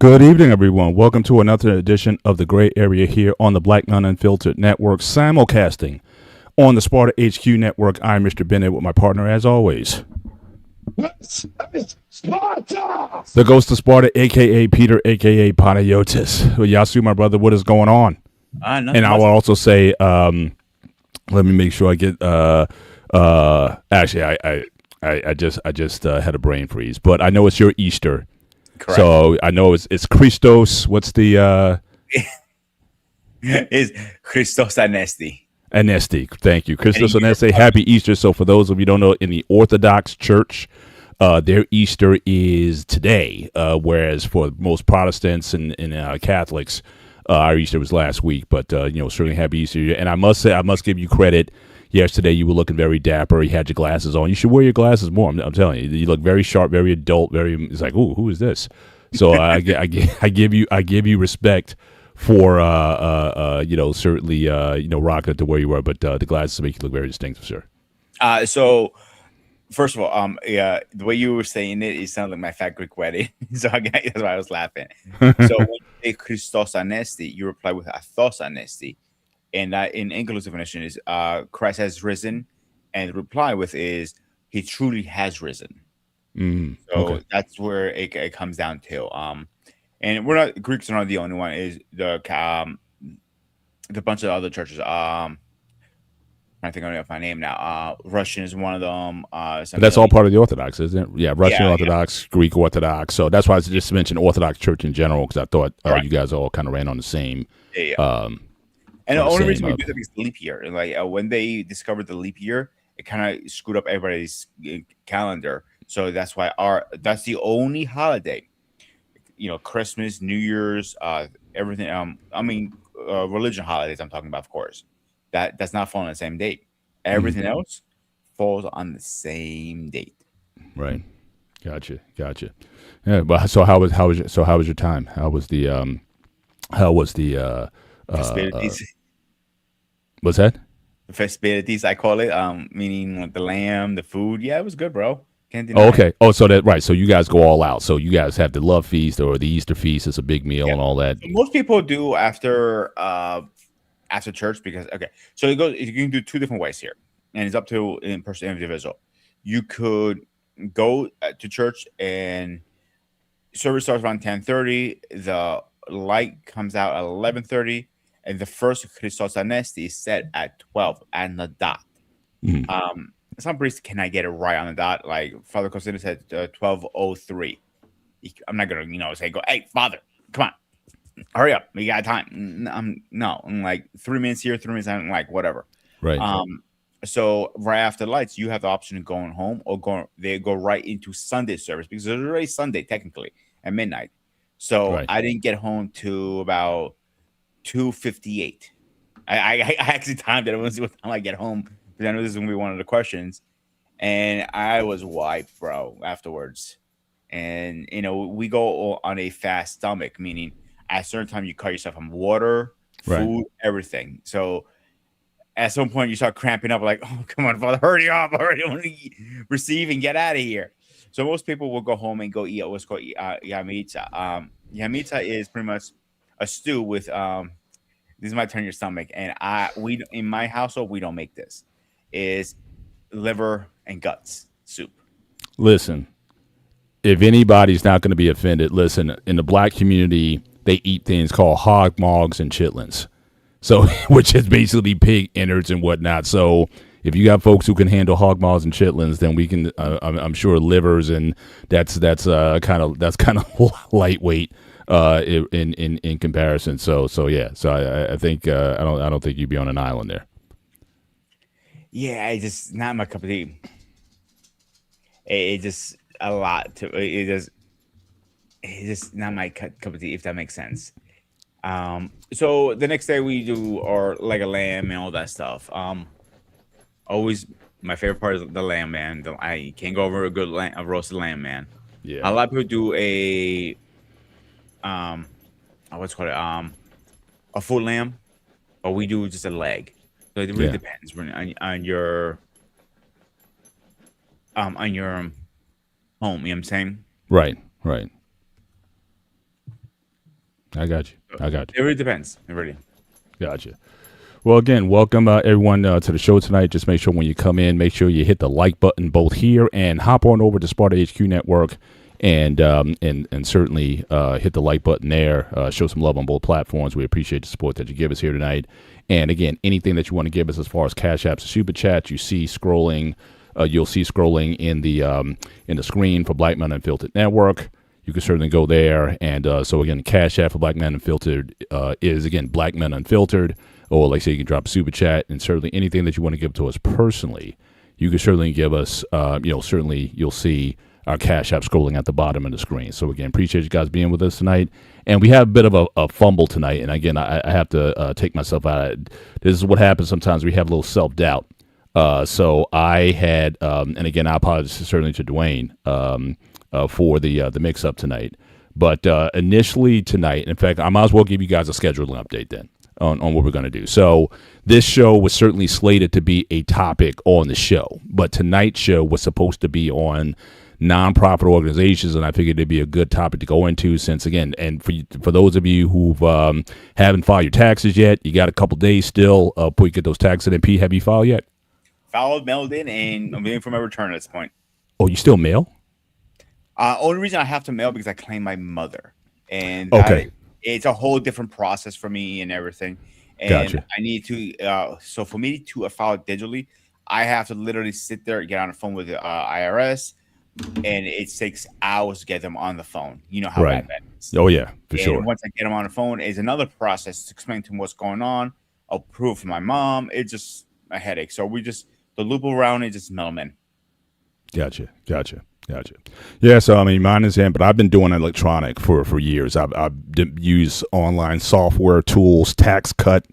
Good evening, everyone. Welcome to another edition of the Gray Area here on the Black Non Unfiltered Network, simulcasting on the Sparta HQ Network. I'm Mr. Bennett with my partner, as always, Sparta! the Ghost of Sparta, aka Peter, aka Panayotis. Well, Yasu, my brother, what is going on? Nothing And I much. will also say, let me make sure I get. Actually, I just had a brain freeze, but I know it's your Easter. Correct. So I know it's Christos. What's the Is Christos Anesti. Anesti? Thank you, Christos And Anesti. Happy Easter. So for those of you who don't know, in the Orthodox Church, their Easter is today, whereas for most Protestants and Catholics, our Easter was last week. But certainly happy Easter. And I must say, I must give you credit. Yesterday, you were looking very dapper. You had your glasses on. You should wear your glasses more. I'm telling you, you look very sharp, very adult. Very. It's like, ooh, who is this? So I give you respect for certainly rocking it to where you were, but the glasses make you look very distinctive, sir. So first of all, the way you were saying it sounded like my fat Greek wedding. So that's why I was laughing. So when you say Christos Anesti, you reply with Athos Anesti. And that in English definition is Christ has risen, and the reply with is he truly has risen. So that's where it comes down to. And we're not Greeks are not the only one. Is the bunch of other churches. I think I know my name now. Russian is one of them. That's all part of the Orthodox, isn't it? Yeah, Russian Yeah, Orthodox, Greek Orthodox. So that's why I just mentioned Orthodox Church in general, because I thought Right. you guys all kind of ran on the same. And the on the only reason same, we do that is leap year. And like when they discovered the leap year, it kind of screwed up everybody's calendar. So that's why that's the only holiday. Christmas, New Year's, everything. Religion holidays. I'm talking about, of course. That's not fall on the same date. Everything else falls on the same date. Right. Gotcha. Yeah, but so how was your time? How was the Festivities. what's that? Festivities, I call it. Meaning like the lamb, the food. Yeah, it was good, bro. Can't Oh, deny it. okay. Oh, so that right. So you guys go all out. So you guys have the love feast or the Easter feast. It's a big meal Yeah. and all that. So most people do after church because so it goes. You can do two different ways here, and it's up to in person individual. You could go to church and service starts around 10:30. The light comes out at 11:30, and the first Christos Anesti is set at 12 and the dot. Some priests cannot get it right on the dot. Like Father Cosina said, 12:03. I'm not gonna say go, hey Father, come on, hurry up, we got time. I'm like 3 minutes here, 3 minutes. I'm like whatever. Right. So right after lights, you have the option of going home or they go right into Sunday service because it's already Sunday technically at midnight. So Right. I didn't get home to about 2:58. I actually timed it. I want to see what time I get home because I know this is gonna be one of the questions, and I was wiped, bro, afterwards. And we go on a fast stomach, meaning at a certain time you cut yourself from water, Right. food, everything. So at some point you start cramping up, like, oh come on, Father, hurry up, hurry, I want to receive and get out of here. So most people will go home and go eat what's called yamita. Yamita is pretty much a stew with this might turn your stomach, and we in my household we don't make this. Is liver and guts soup. Listen, if anybody's not going to be offended, listen. In the black community, they eat things called hog mogs and chitlins. So, which is basically pig innards and whatnot. So, if you got folks who can handle hog maws and chitlins, then we can. I'm sure livers and that's kind of lightweight in comparison. So yeah. So I think I don't think you'd be on an island there. Yeah, it's just not my cup of tea. It's just a lot to it's just not my cup of tea, if that makes sense. So the next day we do our leg of lamb and all that stuff. Always my favorite part is the lamb, man. I can't go over a roasted lamb, man. Yeah. A lot of people do what's it called a full lamb, but we do just a leg. So it really depends on your home. You know what I'm saying? Right. I got you. I got you. It really depends. It really. Gotcha. Well, again, welcome everyone to the show tonight. Just make sure when you come in, make sure you hit the like button both here and hop on over to Sparta HQ Network and certainly hit the like button there. Show some love on both platforms. We appreciate the support that you give us here tonight. And again, anything that you want to give us as far as Cash Apps, Super Chats, you see scrolling. You'll see scrolling in the screen for Black Men Unfiltered Network. You can certainly go there. And so again, Cash App for Black Men Unfiltered is again Black Men Unfiltered. Or like I say, you can drop a super chat, and certainly anything that you want to give to us personally, you can certainly give us. Certainly you'll see our Cash App scrolling at the bottom of the screen. So again, appreciate you guys being with us tonight. And we have a bit of a fumble tonight. And again, I have to take myself out. This is what happens sometimes. We have a little self-doubt. So I had, and again, I apologize certainly to Dwayne for the mix-up tonight. But initially tonight, in fact, I might as well give you guys a scheduling update then on what we're going to do. So this show was certainly slated to be a topic on the show. But tonight's show was supposed to be on nonprofit organizations, and I figured it'd be a good topic to go into since, again, and for those of you who haven't filed your taxes yet, you got a couple days still before you get those taxes in. Pete, have you filed yet? Filed, mailed in, and I'm waiting for my return at this point. Oh, you still mail? Only reason I have to mail because I claim my mother, and okay. It's a whole different process for me and everything. And gotcha. I need to, so for me to file digitally, I have to literally sit there, get on the phone with the IRS, and it takes hours to get them on the phone. You know how right. that is. Oh, yeah, for sure. Once I get them on the phone, is another process to explain to them what's going on. I'll prove for my mom. It's just a headache. So the loop around it, just middlemen. Gotcha. Yeah, so I mean, mine is in, but I've been doing electronic for years. I've used online software tools, tax cut.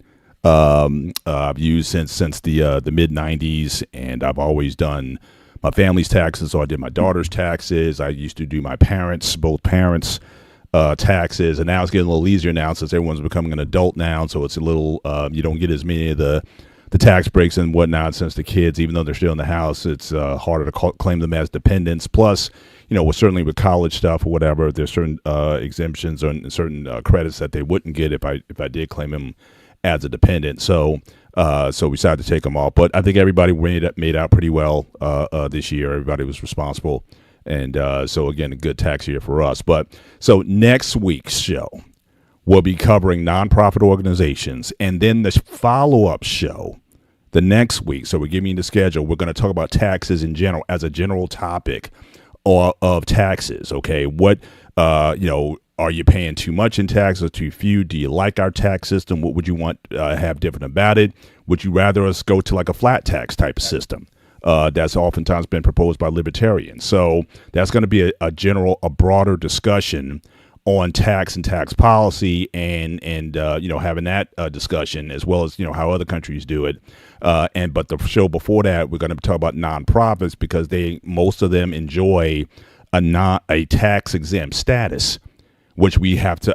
I've used since the mid '90s, and I've always done my family's taxes. So I did my daughter's taxes. I used to do my both parents' taxes, and now it's getting a little easier now since everyone's becoming an adult now. So it's a little you don't get as many of the tax breaks and whatnot since the kids, even though they're still in the house, it's harder to claim them as dependents. Plus, certainly with college stuff or whatever, there's certain exemptions and certain credits that they wouldn't get if I did claim them as a dependent. So we decided to take them off. But I think everybody made out pretty well this year. Everybody was responsible. And so, again, a good tax year for us. But so next week's show, we'll be covering nonprofit organizations, and then the follow-up show the next week. So we're giving you the schedule. We're going to talk about taxes in general as a general topic of taxes. Okay, what are you paying too much in taxes or too few? Do you like our tax system? What would you want have different about it? Would you rather us go to like a flat tax type of system? That's oftentimes been proposed by libertarians. So that's going to be a broader discussion on tax and tax policy and having that discussion as well as how other countries do it, but the show before that we're going to talk about nonprofits because most of them enjoy a tax exempt status, which we have to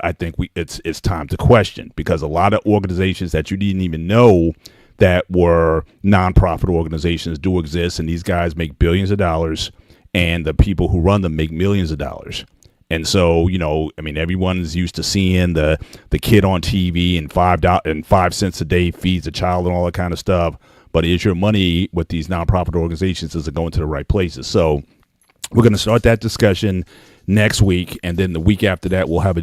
it's time to question, because a lot of organizations that you didn't even know that were nonprofit organizations do exist, and these guys make billions of dollars, and the people who run them make millions of dollars. And so, everyone's used to seeing the kid on TV and $5 a day feeds a child and all that kind of stuff. But is your money with these nonprofit organizations, is it going to the right places? So we're going to start that discussion next week. And then the week after that, we'll have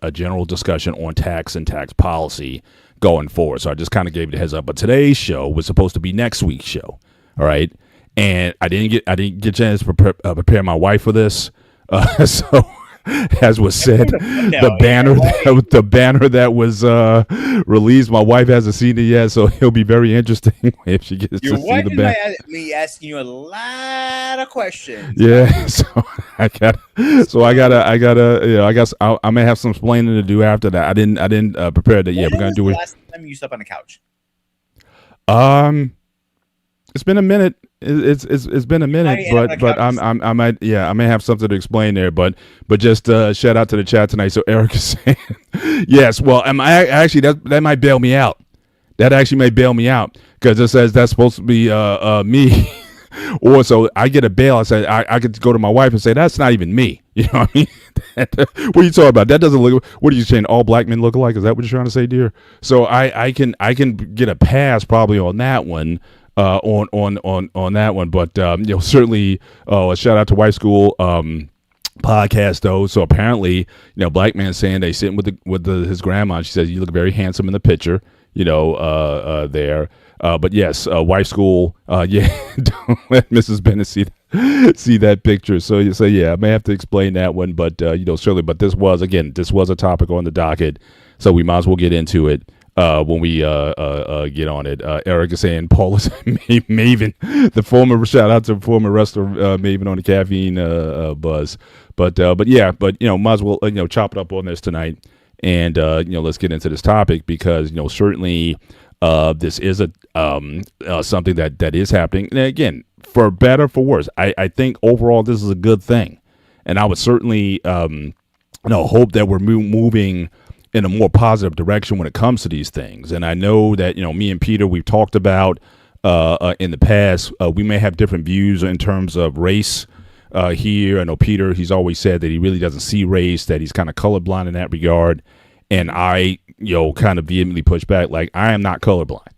a general discussion on tax and tax policy going forward. So I just kind of gave you the heads up. But today's show was supposed to be next week's show. All right. And I didn't get a chance to prepare my wife for this. So as was said, the banner that was released, my wife hasn't seen it yet, so it'll be very interesting if she gets to see the banner. Me asking you a lot of questions. Yeah, I guess I may have some explaining to do after that. I didn't prepare that yet. We're gonna do it. Last time you slept on the couch? It's been a minute. It's been a minute, but I may have something to explain there, but just shout out to the chat tonight. So Eric is saying yes. Well, actually that might bail me out. That actually may bail me out because it says that's supposed to be me Or so I get a bail. I say I could go to my wife and say that's not even me. You know what I mean? What are you talking about? That doesn't look. What are you saying? All black men look alike? Is that what you're trying to say, dear? So I can get a pass probably on that one. On that one, but certainly, a shout out to White School. Podcast though. So apparently, black man saying they sitting his grandma. She says you look very handsome in the picture. There. But yes, wife school. Yeah, don't let Mrs. Bennett see that picture. So you say, yeah, I may have to explain that one, but certainly. But this was a topic on the docket, so we might as well get into it. When we get on it, Eric is saying Paul is Maven, the former shout out to former wrestler Maven on the caffeine buzz, but yeah, might as well chop it up on this tonight, and let's get into this topic because certainly this is a something that is happening, and again, for better for worse, I think overall this is a good thing, and I would certainly hope that we're moving in a more positive direction when it comes to these things. And I know that, me and Peter, we've talked about in the past, we may have different views in terms of race here. I know Peter, he's always said that he really doesn't see race, that he's kind of colorblind in that regard. And I, kind of vehemently push back, like, I am not colorblind.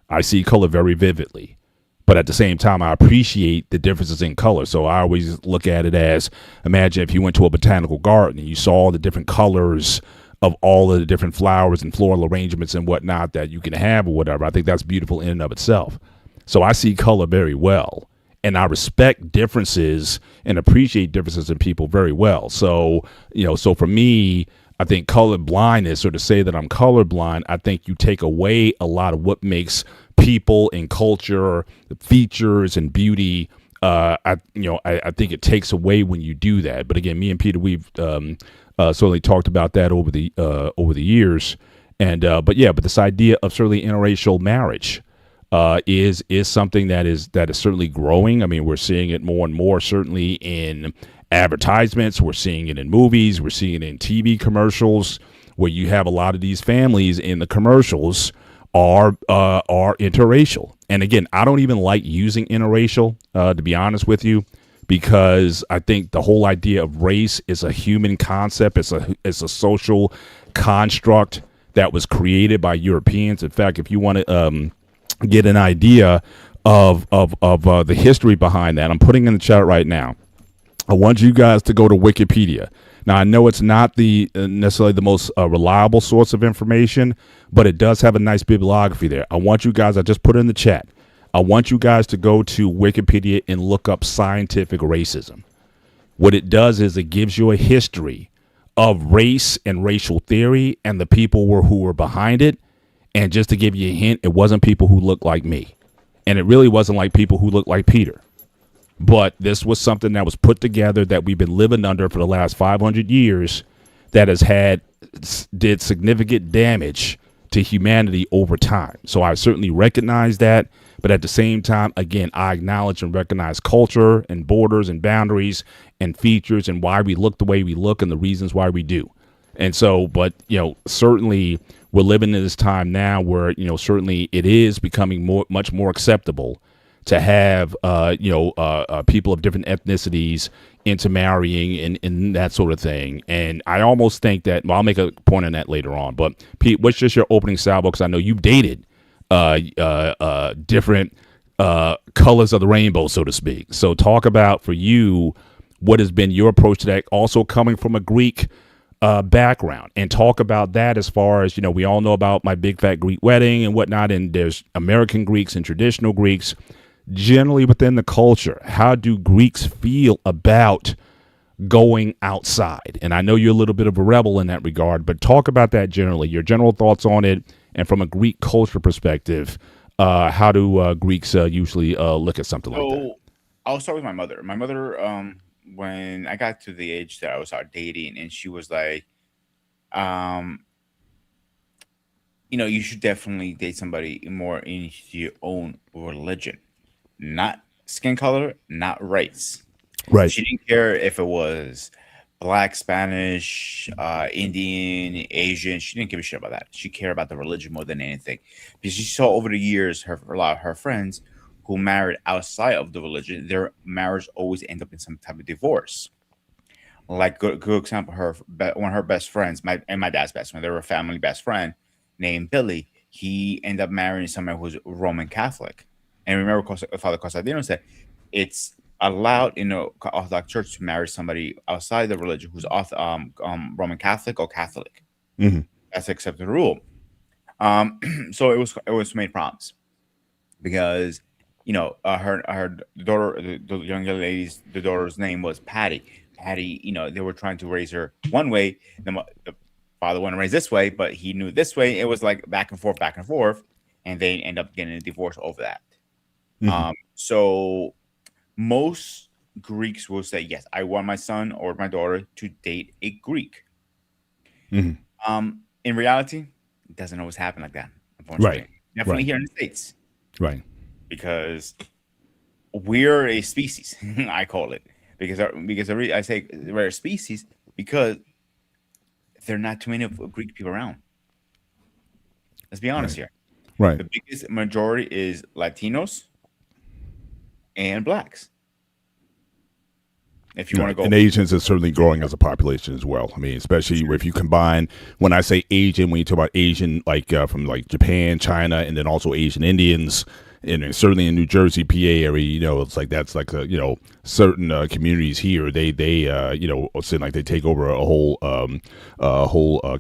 I see color very vividly. But at the same time, I appreciate the differences in color. So I always look at it as, imagine if you went to a botanical garden and you saw the different colors of all of the different flowers and floral arrangements and whatnot that you can have or whatever. I think that's beautiful in and of itself. So I see color very well, and I respect differences and appreciate differences in people very well. So, so for me, I think color blindness, or to say that I'm colorblind, I think you take away a lot of what makes people and culture, features and beauty. I think it takes away when you do that. But again, me and Peter, we've certainly talked about that over the years, and but this idea of certainly interracial marriage is something that is certainly growing. I mean, we're seeing it more and more, certainly in advertisements. We're seeing it in movies. We're seeing it in TV commercials, where you have a lot of these families in the commercials are interracial. And again, I don't even like using interracial, to be honest with you, because I think the whole idea of race is a human concept. It's a social construct that was created by Europeans. In fact, if you want to get an idea of the history behind that, I'm putting in the chat right now. I want you guys to go to Wikipedia. Now, I know it's not the necessarily the most reliable source of information, but it does have a nice bibliography there. I want you guys, I just put it in the chat, I want you guys to go to Wikipedia and look up scientific racism. What it does is it gives you a history of race and racial theory and the people who were behind it. And just to give you a hint, it wasn't people who looked like me. And it really wasn't like people who looked like Peter. But this was something that was put together that we've been living under for the last 500 years that did significant damage to humanity over time. So I certainly recognize that. But at the same time, again, I acknowledge and recognize culture and borders and boundaries and features and why we look the way we look and the reasons why we do. And so, but, certainly we're living in this time now where, certainly it is becoming much more acceptable to have, people of different ethnicities intermarrying and that sort of thing. And I almost think that, well, I'll make a point on that later on. But Pete, what's just your opening salvo? Because I know you've dated different colors of the rainbow, so to speak. So talk about, for you, what has been your approach to that, also coming from a Greek background, and talk about that as far as, we all know about my big fat Greek wedding and whatnot, and there's American Greeks and traditional Greeks. Generally within the culture, how do Greeks feel about going outside? And I know you're a little bit of a rebel in that regard, but talk about that generally, your general thoughts on it. And from a Greek culture perspective, how do Greeks usually look at something like that? I'll start with my mother. My mother, when I got to the age that I was out dating, and she was like, you should definitely date somebody more into your own religion, not skin color, not race. Right. She didn't care if it was Black, Spanish, Indian, Asian. She didn't give a shit about that. She cared about the religion more than anything, because she saw over the years a lot of her friends who married outside of the religion, their marriage always end up in some type of divorce. Like good example, one of her best friends, my dad's best friend, they were a family best friend named Billy. He ended up marrying someone who's Roman Catholic. And remember, Father Costantino said it's allowed in the Orthodox Church to marry somebody outside the religion who's Roman Catholic or Catholic. Mm-hmm. That's accepted rule. So it was made promise because her daughter, the younger lady's the daughter's name was Patty. Patty, they were trying to raise her one way. The father wanted to raise this way, but he knew this way. It was like back and forth, and they end up getting a divorce over that. Mm-hmm. So most Greeks will say, yes, I want my son or my daughter to date a Greek. Mm-hmm. In reality, it doesn't always happen like that, unfortunately. Right. Definitely Right. here in the States. Right. Because we're a species, I call it. Because I say we're a species because there are not too many of Greek people around. Let's be honest here. Right. The biggest majority is Latinos and blacks. If you want to go, and Asians is certainly growing as a population as well. I mean, especially if you combine, when I say Asian, when you talk about Asian, like from like Japan, China, and then also Asian Indians, and certainly in New Jersey, PA area, it's like that's like certain communities here. They seem like they take over a whole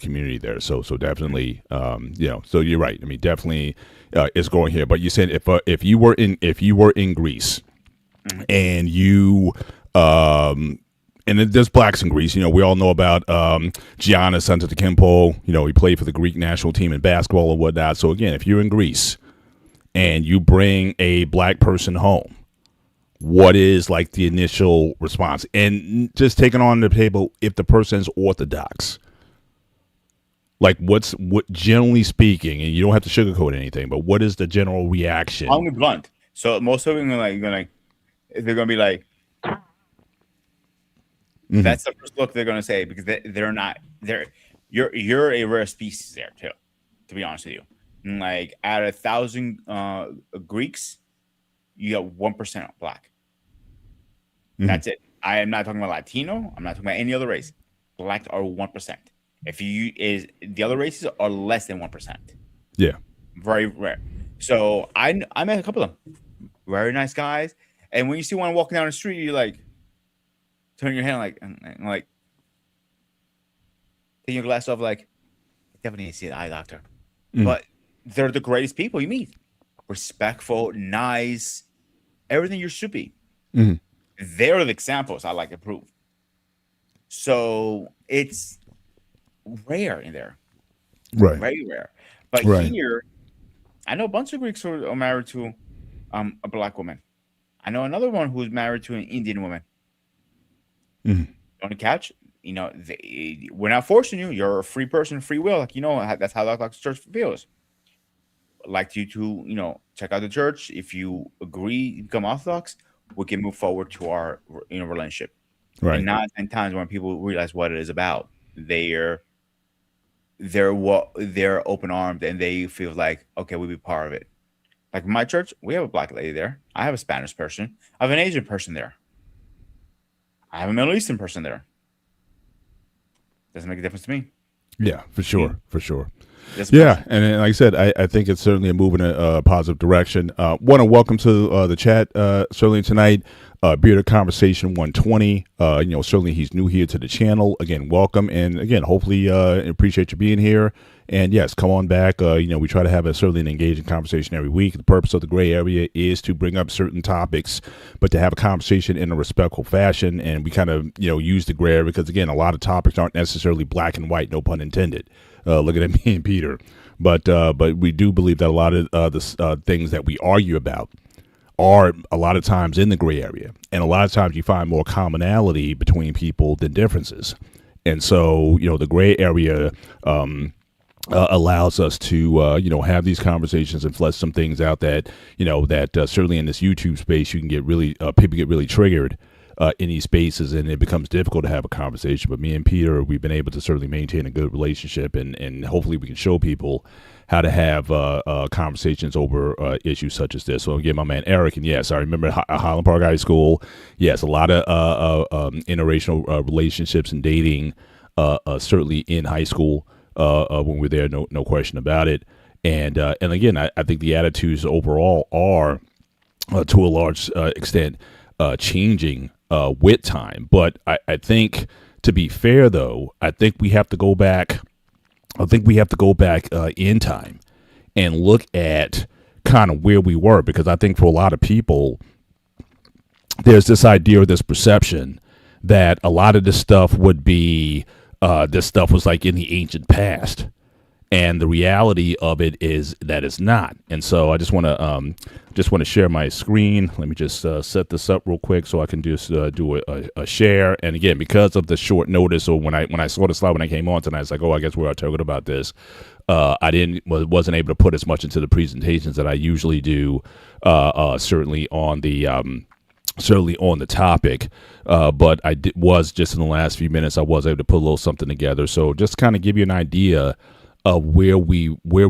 community there. So definitely, So you're right. I mean, definitely, it's growing here. But you said if you were in Greece, mm-hmm. and you and there's blacks in Greece. We all know about Giannis Antetokounmpo. He played for the Greek national team in basketball and whatnot. So again, if you're in Greece and you bring a black person home, what is like the initial response? And just taking on the table, if the person's Orthodox, like what generally speaking, and you don't have to sugarcoat anything, but what is the general reaction? I'm gonna be blunt. So most of them are they're gonna be like. Mm-hmm. That's the first look they're going to say because they're not there. You're a rare species there too, to be honest with you. Like out of 1,000 Greeks, you got 1% black. Mm-hmm. That's it. I am not talking about Latino. I'm not talking about any other race. Blacks are 1%. The other races are less than 1%. Yeah, very rare. So I met a couple of them, very nice guys. And when you see one walking down the street, you like. Turn your head like take your glass off like definitely need to see the eye doctor. Mm. But they're the greatest people you meet. Respectful, nice, everything you should be. Mm-hmm. They're the examples I like to prove. So it's rare in there. Right. Very rare. But here, I know a bunch of Greeks who are married to a black woman. I know another one who's married to an Indian woman. Mm-hmm. On the couch, we're not forcing you. You're a free person, free will. Like that's how the Orthodox Church feels. I'd like you to check out the church. If you agree, become Orthodox, we can move forward to our relationship. Right. And 9 out of 10 times when people realize what it is about, they're open armed and they feel like okay, we'll be part of it. Like in my church, we have a black lady there. I have a Spanish person. I have an Asian person there. I have a Middle Eastern person there. Doesn't make a difference to me. Yeah, for sure, for sure. Yeah, and like I said, I think it's certainly a move in a positive direction. Want to welcome to the chat, certainly tonight, Bearded Conversation 120. Certainly he's new here to the channel. Again, welcome, and again, hopefully appreciate you being here. And yes, come on back. We try to have certainly an engaging conversation every week. The purpose of the gray area is to bring up certain topics, but to have a conversation in a respectful fashion. And we kind of, use the gray area because, again, a lot of topics aren't necessarily black and white, no pun intended. Looking at me and Peter. But we do believe that a lot of the things that we argue about are a lot of times in the gray area. And a lot of times you find more commonality between people than differences. And so, the gray area allows us to, have these conversations and flesh some things out that, certainly in this YouTube space, you can get really, people get really triggered in these spaces, and it becomes difficult to have a conversation. But me and Peter, we've been able to certainly maintain a good relationship, and hopefully we can show people how to have conversations over issues such as this. So again, my man Eric, and yes, I remember Highland Park High School. Yes, a lot of interracial relationships and dating, certainly in high school when we're there, no question about it. And again, I think the attitudes overall are to a large extent changing with time. But I think, to be fair, though, I think we have to go back. I think we have to go back in time and look at kind of where we were, because I think for a lot of people, there's this idea or this perception that a lot of this stuff would be this stuff was like in the ancient past. And the reality of it is that it's not. And so I just want to share my screen. Let me just set this up real quick so I can just do a share. And again, because of the short notice, or when I saw the slide when I came on tonight, I was like, oh, I guess we're talking about this. I wasn't able to put as much into the presentations that I usually do. Certainly on the topic, but was just in the last few minutes, I was able to put a little something together. So just kind of give you an idea of where we were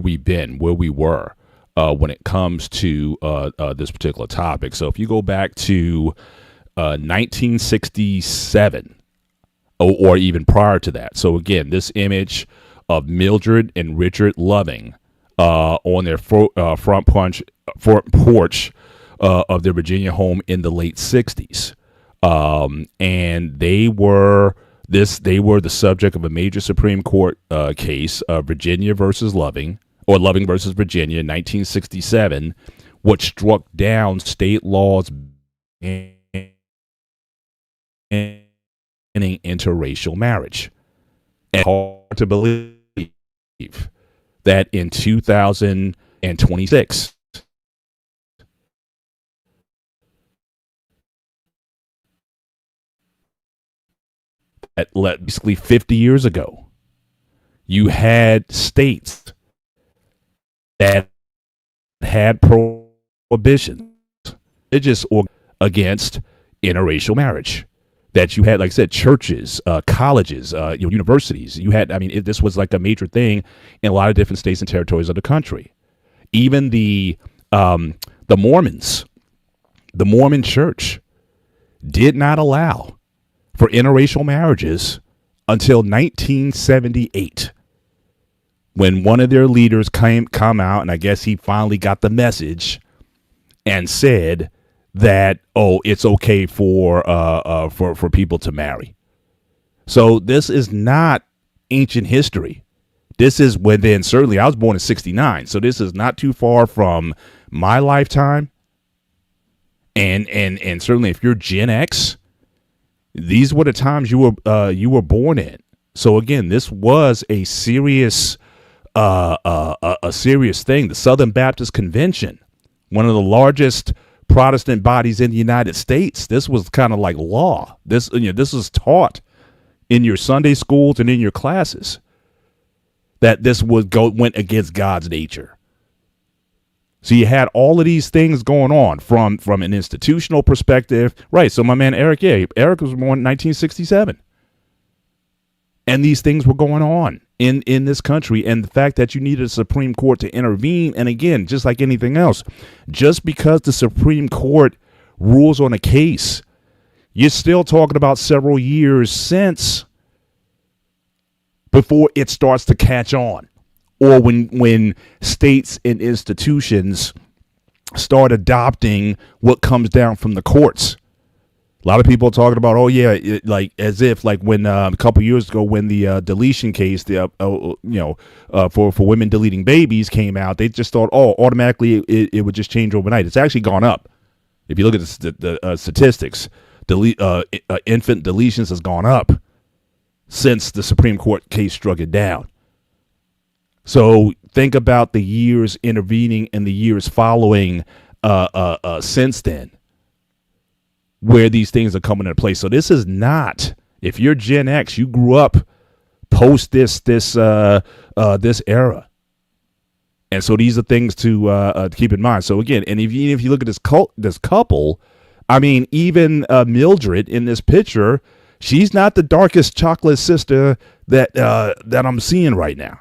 when it comes to this particular topic. So if you go back to 1967, or even prior to that. So again, this image of Mildred and Richard Loving on their front porch of their Virginia home in the late 60s. And they were the subject of a major Supreme Court case, Virginia versus Loving, or Loving versus Virginia, in 1967, which struck down state laws banning interracial marriage. And hard to believe that in 2026, basically 50 years ago, you had states that had prohibitions, religious or against interracial marriage. That you had, like I said, churches, colleges, universities. You had, this was like a major thing in a lot of different states and territories of the country. Even the Mormons, the Mormon Church, did not allow for interracial marriages until 1978, when one of their leaders come out, and I guess he finally got the message and said that, oh, it's okay for people to marry. So this is not ancient history. This is within, certainly I was born in 69, so this is not too far from my lifetime. And certainly if you're Gen X, these were the times you were born in. So again, this was a serious serious thing. The Southern Baptist Convention, one of the largest Protestant bodies in the United States, this was kind of like law. This was taught in your Sunday schools and in your classes, that this went against God's nature. So you had all of these things going on from an institutional perspective. Right. So my man, Eric was born in 1967. And these things were going on in this country. And the fact that you needed a Supreme Court to intervene. And again, just like anything else, just because the Supreme Court rules on a case, you're still talking about several years since before it starts to catch on. Or when states and institutions start adopting what comes down from the courts. A lot of people are talking about, as if when a couple years ago, when the deletion case, for women deleting babies came out, they just thought, automatically it would just change overnight. It's actually gone up. If you look at the statistics, infant deletions has gone up since the Supreme Court case struck it down. So think about the years intervening and the years following since then, where these things are coming into place. So this is not, if you're Gen X, you grew up post this era. And so these are things to keep in mind. So again, and if you look at this couple, I mean, even Mildred in this picture, she's not the darkest chocolate sister that I'm seeing right now.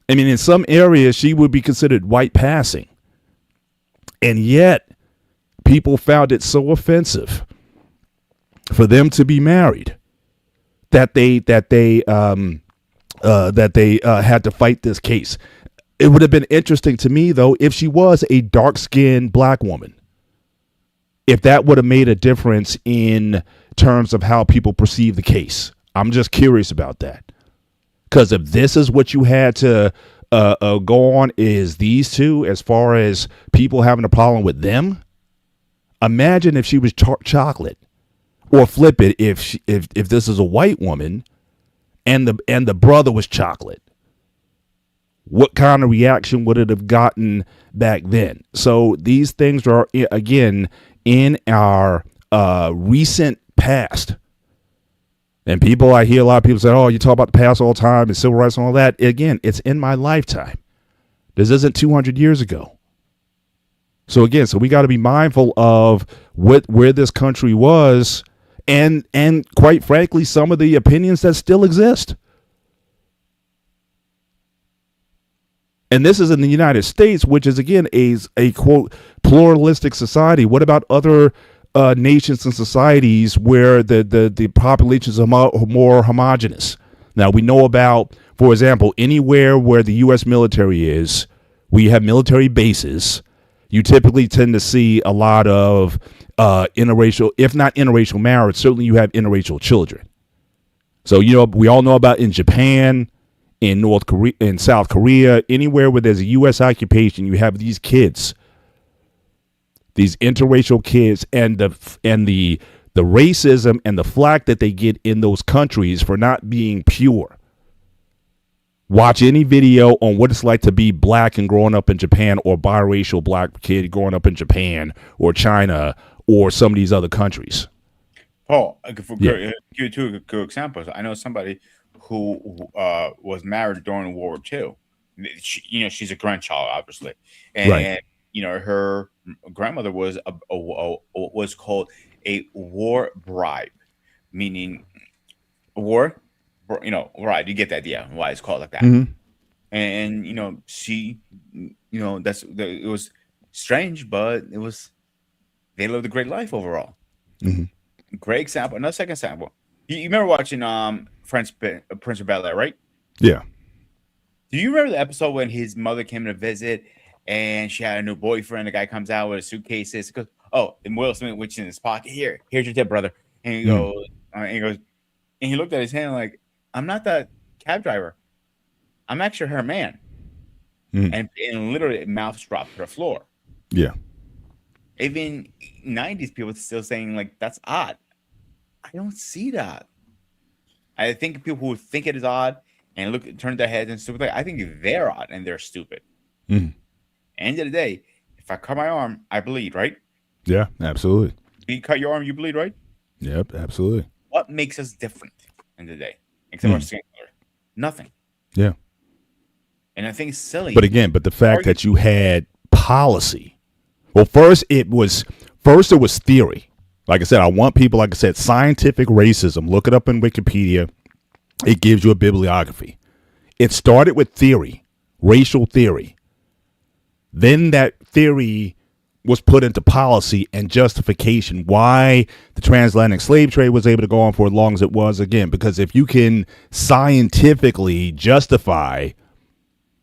I mean, in some areas, she would be considered white passing. And yet, people found it so offensive for them to be married that they had to fight this case. It would have been interesting to me, though, if she was a dark-skinned black woman, if that would have made a difference in terms of how people perceive the case. I'm just curious about that. Because if this is what you had to go on is these two, as far as people having a problem with them, imagine if she was chocolate, or flip it if this is a white woman and the brother was chocolate. What kind of reaction would it have gotten back then? So these things are, again, in our recent past. And I hear a lot of people say, oh, you talk about the past all the time and civil rights and all that. Again, it's in my lifetime. This isn't 200 years ago. So again, we got to be mindful of where this country was and quite frankly, some of the opinions that still exist. And this is in the United States, which is, again, a quote, pluralistic society. What about other nations and societies where the populations are more homogenous? Now, we know about, for example, anywhere where the U.S. military is, we have military bases. You typically tend to see a lot of interracial, if not interracial marriage, certainly you have interracial children. So, we all know about in Japan, in North Korea, in South Korea, anywhere where there's a U.S. occupation, you have these kids, these interracial kids, and the racism and the flack that they get in those countries for not being pure. Watch any video on what it's like to be black and growing up in Japan, or biracial black kid growing up in Japan or China or some of these other countries. Paul, give you two good examples. I know somebody who was married during World War II. She's a grandchild, obviously, and right. Her grandmother was was called a war bride, meaning war. Right? You get the idea why it's called like that. Mm-hmm. And she, it was strange, but they lived a great life overall. Mm-hmm. Great example. Another second example. You remember watching Prince of Bel-Air, right? Yeah. Do you remember the episode when his mother came to visit and she had a new boyfriend? The guy comes out with a suitcase. He goes, "Oh," and Will Smith, which is in his pocket. Here's your tip, brother. And he goes, and he looked at his hand like, "I'm not that cab driver. I'm actually her man." And literally, mouth dropped to the floor. Yeah. Even 90s people still saying like, that's odd. I don't see that. I think people who think it is odd and turn their heads and stupid, I think they're odd and they're stupid. End of the day, if I cut my arm, I bleed, right? Yeah, absolutely. You cut your arm, you bleed, right? Yep, absolutely. What makes us different in the day? Except our skin color. Nothing. Yeah. And I think it's silly. But again, the fact that you had policy. Well, first it was theory. Like I said, I want people, like I said, scientific racism. Look it up in Wikipedia. It gives you a bibliography. It started with theory, racial theory. Then that theory was put into policy and justification why the transatlantic slave trade was able to go on for as long as it was. Again, because if you can scientifically justify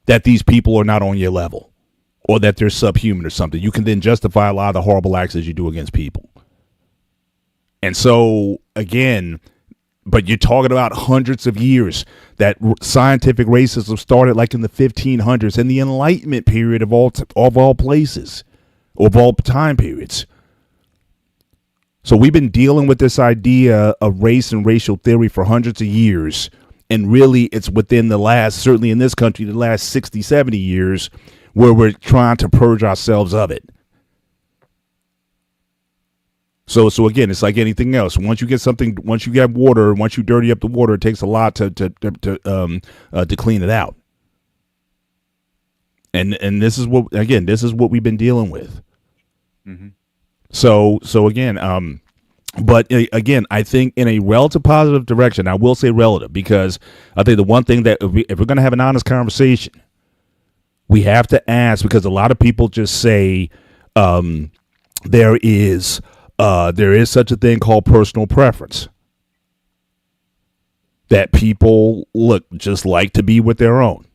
that these people are not on your level or that they're subhuman or something, you can then justify a lot of the horrible acts that you do against people. And so, again, but you're talking about hundreds of years that scientific racism started like in the 1500s, in the Enlightenment period of all places, of all time periods. So we've been dealing with this idea of race and racial theory for hundreds of years. And really, it's within the last, certainly in this country, the last 60, 70 years, where we're trying to purge ourselves of it. So again, it's like anything else. Once you get water, once you dirty up the water, it takes a lot to clean it out. And this is what we've been dealing with. So again, but again, I think in a relative positive direction. I will say relative because I think the one thing that if we're going to have an honest conversation, we have to ask because a lot of people just say there is such a thing called personal preference that people look just like to be with their own.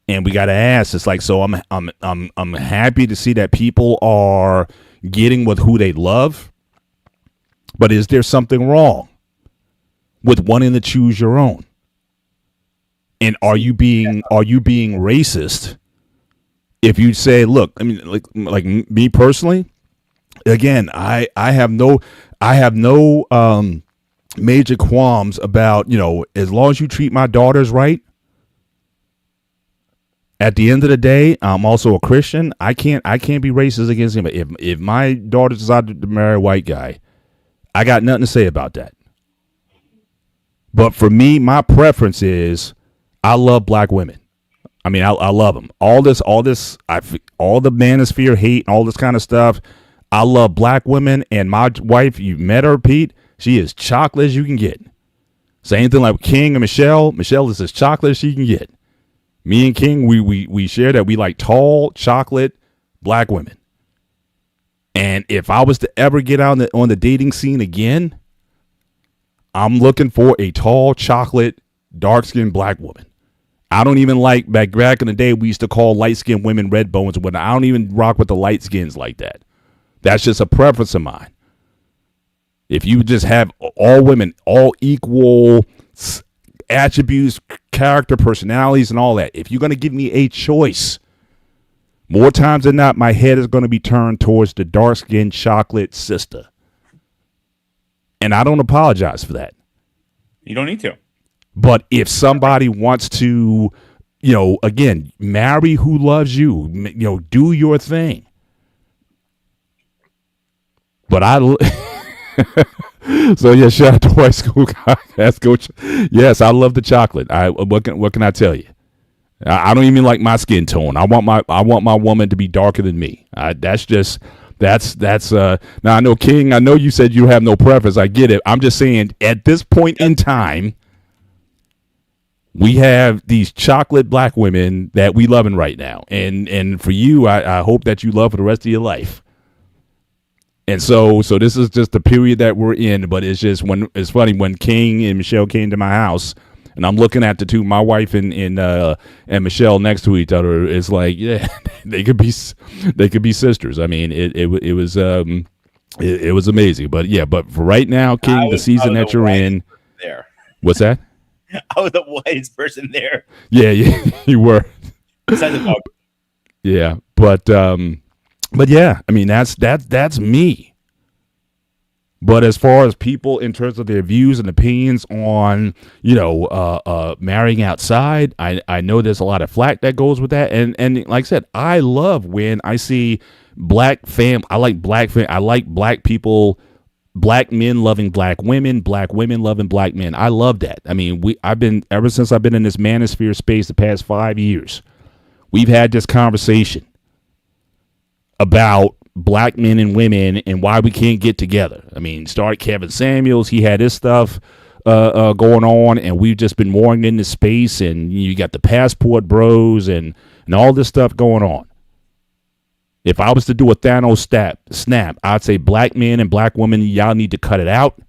And we got to ask. It's like so. I'm happy to see that people are getting with who they love, but is there something wrong with wanting to choose your own? And are you being racist if you say, look, I mean, like me personally, again, I have no major qualms about as long as you treat my daughters right. At the end of the day, I'm also a Christian. I can't be racist against him. If my daughter decided to marry a white guy, I got nothing to say about that. But for me, my preference is I love black women. I mean, I love them. All the manosphere hate, all this kind of stuff. I love black women, and my wife, you met her, Pete. She is chocolate as you can get. Same thing like King and Michelle. Michelle is as chocolate as she can get. Me and King, we share that we like tall, chocolate, black women. And if I was to ever get on the dating scene again, I'm looking for a tall, chocolate, dark-skinned black woman. I don't even like, back in the day, we used to call light-skinned women red bones and whatnot. I don't even rock with the light skins like that. That's just a preference of mine. If you just have all women, all equal attributes, character, personalities, and all that. If you're going to give me a choice, more times than not, my head is going to be turned towards the dark-skinned chocolate sister. And I don't apologize for that. You don't need to. But if somebody wants to, again, marry who loves you, do your thing. But so yeah, shout out to White School guys. Yes, I love the chocolate. What can I tell you? I don't even like my skin tone. I want my woman to be darker than me. That's now I know King. I know you said you have no preference. I get it. I'm just saying at this point in time, we have these chocolate black women that we loving right now, and for you, I hope that you love for the rest of your life. And so this is just the period that we're in, but it's just it's funny when King and Michelle came to my house, and I'm looking at the two, my wife and Michelle next to each other. It's like, yeah, they could be sisters. I mean, it was amazing. But yeah, but for right now, King, the season that you're in, there. What's that? I was the whitest person there. Yeah, you were. Besides the dog. Yeah, but yeah, I mean that's me. But as far as people in terms of their views and opinions on marrying outside, I know there's a lot of flack that goes with that, and like I said, I love when I see black fam. I like black people, black men loving black women loving black men. I love that. I mean, ever since I've been in this manosphere space the past 5 years, we've had this conversation about black men and women and why we can't get together. I mean, start Kevin Samuels. He had his stuff going on, and we've just been mooring in this space, and you got the passport bros and all this stuff going on. If I was to do a Thanos snap, I'd say black men and black women, y'all need to cut it out.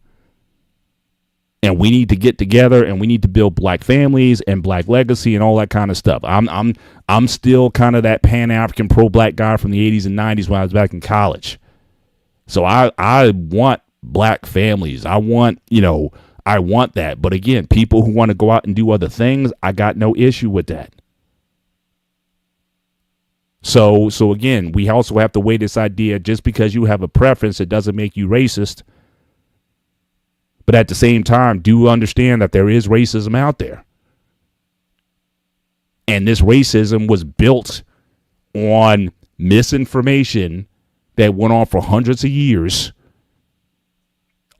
And we need to get together, and we need to build black families and black legacy and all that kind of stuff. I'm still kind of that Pan-African pro-black guy from the 80s and 90s when I was back in college. So I want black families. I want that. But again, people who want to go out and do other things, I got no issue with that. So again, we also have to weigh this idea, just because you have a preference, it doesn't make you racist. But at the same time, do understand that there is racism out there. And this racism was built on misinformation that went on for hundreds of years.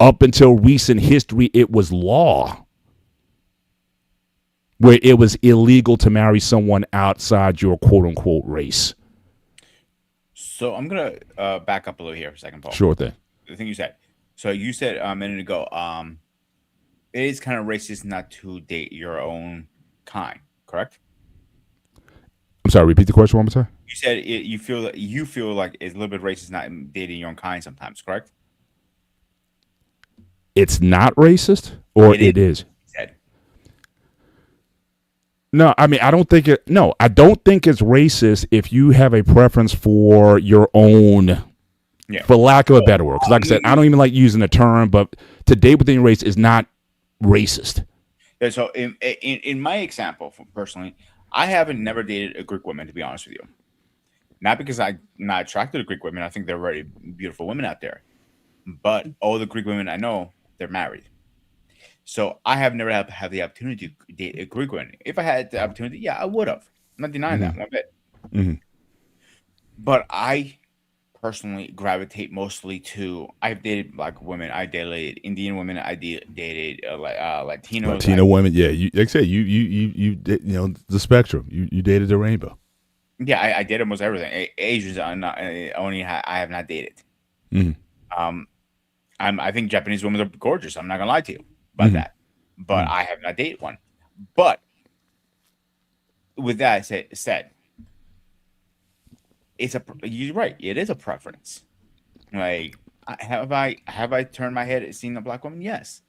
Up until recent history, it was law, where it was illegal to marry someone outside your quote-unquote race. So I'm gonna back up a little here for a second, Paul. Sure thing. The thing you said. So you said a minute ago, it is kind of racist not to date your own kind, correct? I'm sorry. Repeat the question one more time. You said you feel like it's a little bit racist not dating your own kind sometimes, correct? It's not racist, or it is. You said. No, I mean I don't think it. No, I don't think it's racist if you have a preference for your own, Yeah. for lack of a better word. Because like I said, I don't even like using the term, but to date within your race is not racist. Yeah, so in my example, personally, I haven't never dated a Greek woman, to be honest with you. Not because I'm not attracted to Greek women. I think they're very beautiful women out there. But all the Greek women I know, they're married. So I have never had the opportunity to date a Greek woman. If I had the opportunity, yeah, I would have. I'm not denying that one bit. Mhm. But I personally gravitate mostly to. I've dated black women. I dated Indian women. I dated Latinos. Latino women, yeah. You like I said, you did, the spectrum. You dated the rainbow. Yeah, I did almost everything. Asians are not only I have not dated. Mhm. I think Japanese women are gorgeous. I'm not gonna lie to you about that. But I have not dated one. But with that said, you're right. It is a preference. Like, have I turned my head and seen a black woman? Yes.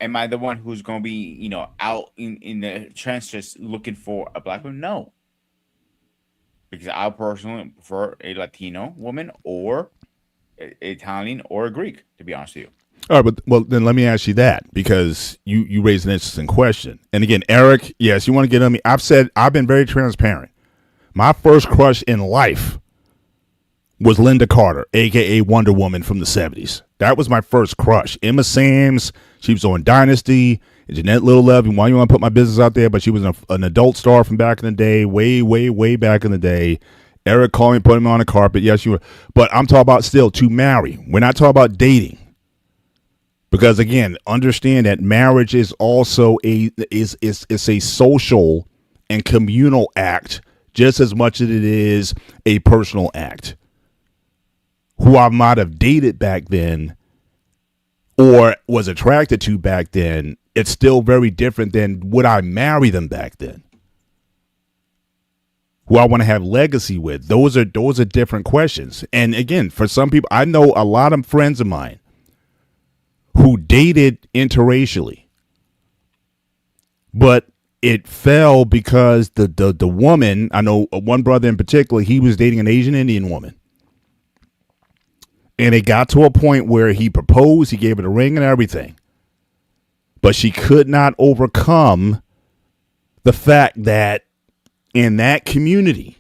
Am I the one who's gonna be out in the trenches looking for a black woman? No, because I personally prefer a Latino woman or Italian or a Greek. To be honest with you. All right, well then let me ask you that, because you raised an interesting question. And again, Eric, yes, you want to get on me. I've been very transparent. My first crush in life was Linda Carter, aka Wonder Woman from the 70s. That was my first crush. Emma Samms, she was on Dynasty. Jeanette Little Love, why you want to put my business out there? But she was an adult star from back in the day, way back in the day. Eric called me, put him on the carpet. Yes, you were. But I'm talking about still to marry. We're not talking about dating. Because again, understand that marriage is also is a social and communal act just as much as it is a personal act. Who I might have dated back then or was attracted to back then, it's still very different than would I marry them back then. Who I want to have legacy with. Those are different questions. And again, for some people, I know a lot of friends of mine who dated interracially, but it fell because the woman, I know one brother in particular, he was dating an Asian Indian woman. And it got to a point where he proposed, he gave her the ring and everything. But she could not overcome the fact that in that community,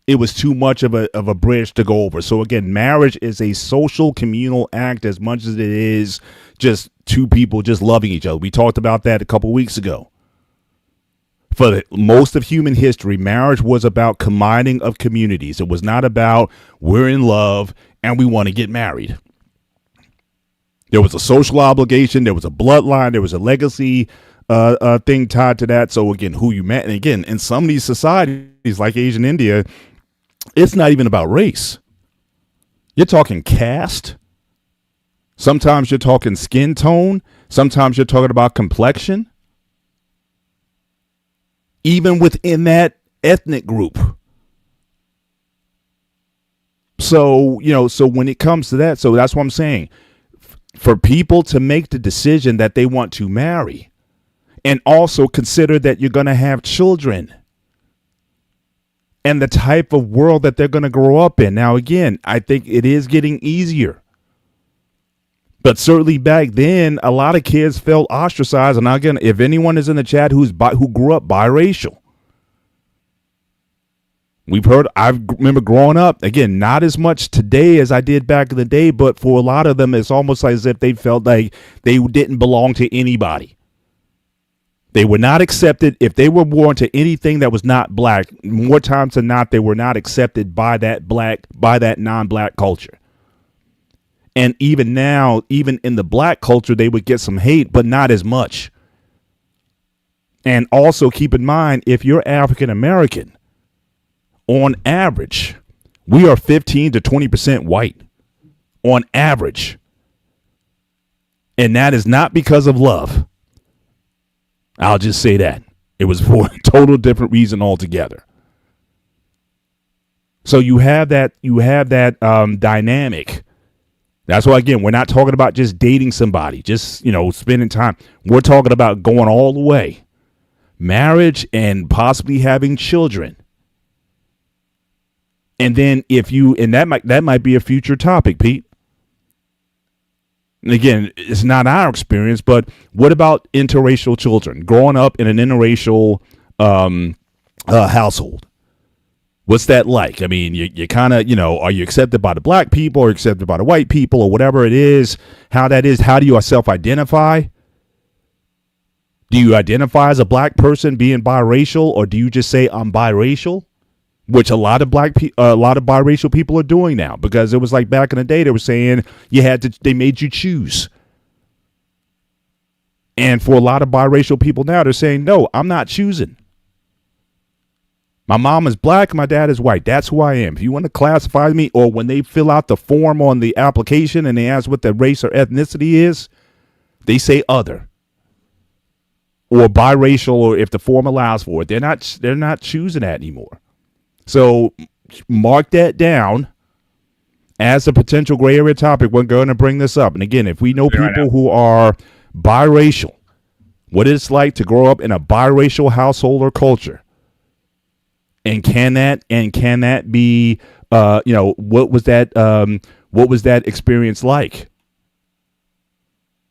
it was too much of a bridge to go over. So again, marriage is a social communal act as much as it is just two people just loving each other. We talked about that a couple weeks ago. For most of human history, marriage was about combining of communities. It was not about we're in love and we want to get married. There was a social obligation. There was a bloodline. There was a legacy thing tied to that. So again, who you met. And again, in some of these societies like Asian India, it's not even about race. You're talking caste. Sometimes you're talking skin tone. Sometimes you're talking about complexion. Even within that ethnic group. So, so when it comes to that, so that's what I'm saying. For people to make the decision that they want to marry and also consider that you're going to have children and the type of world that they're going to grow up in. Now, again, I think it is getting easier. But certainly back then, a lot of kids felt ostracized. And again, if anyone is in the chat who grew up biracial, I remember growing up, again, not as much today as I did back in the day, but for a lot of them, it's almost as if they felt like they didn't belong to anybody. They were not accepted. If they were born to anything that was not black, more times than not, they were not accepted by that non-black culture. And even now, even in the black culture, they would get some hate, but not as much. And also keep in mind, if you're African American, on average, We are 15 to 20% white on average. And that is not because of love. I'll just say that. It was for a total different reason altogether. So you have that dynamic. That's why, again, we're not talking about just dating somebody, just, spending time. We're talking about going all the way. Marriage and possibly having children. And then that might be a future topic, Pete. And again, it's not our experience, but what about interracial children growing up in an interracial household? What's that like? I mean, you kind of, are you accepted by the black people or accepted by the white people or whatever it is? How that is? How do you self-identify? Do you identify as a black person being biracial, or do you just say I'm biracial? Which a lot of biracial people are doing now, because it was like back in the day they were saying they made you choose. And for a lot of biracial people now, they're saying, no, I'm not choosing. My mom is black, my dad is white. That's who I am. If you want to classify me, or when they fill out the form on the application and they ask what the race or ethnicity is, they say other. Or biracial, or if the form allows for it. They're not choosing that anymore. So mark that down as a potential gray area topic. We're going to bring this up. And again, if we know people who are biracial, what it's like to grow up in a biracial household or culture, and can that be what was that experience like?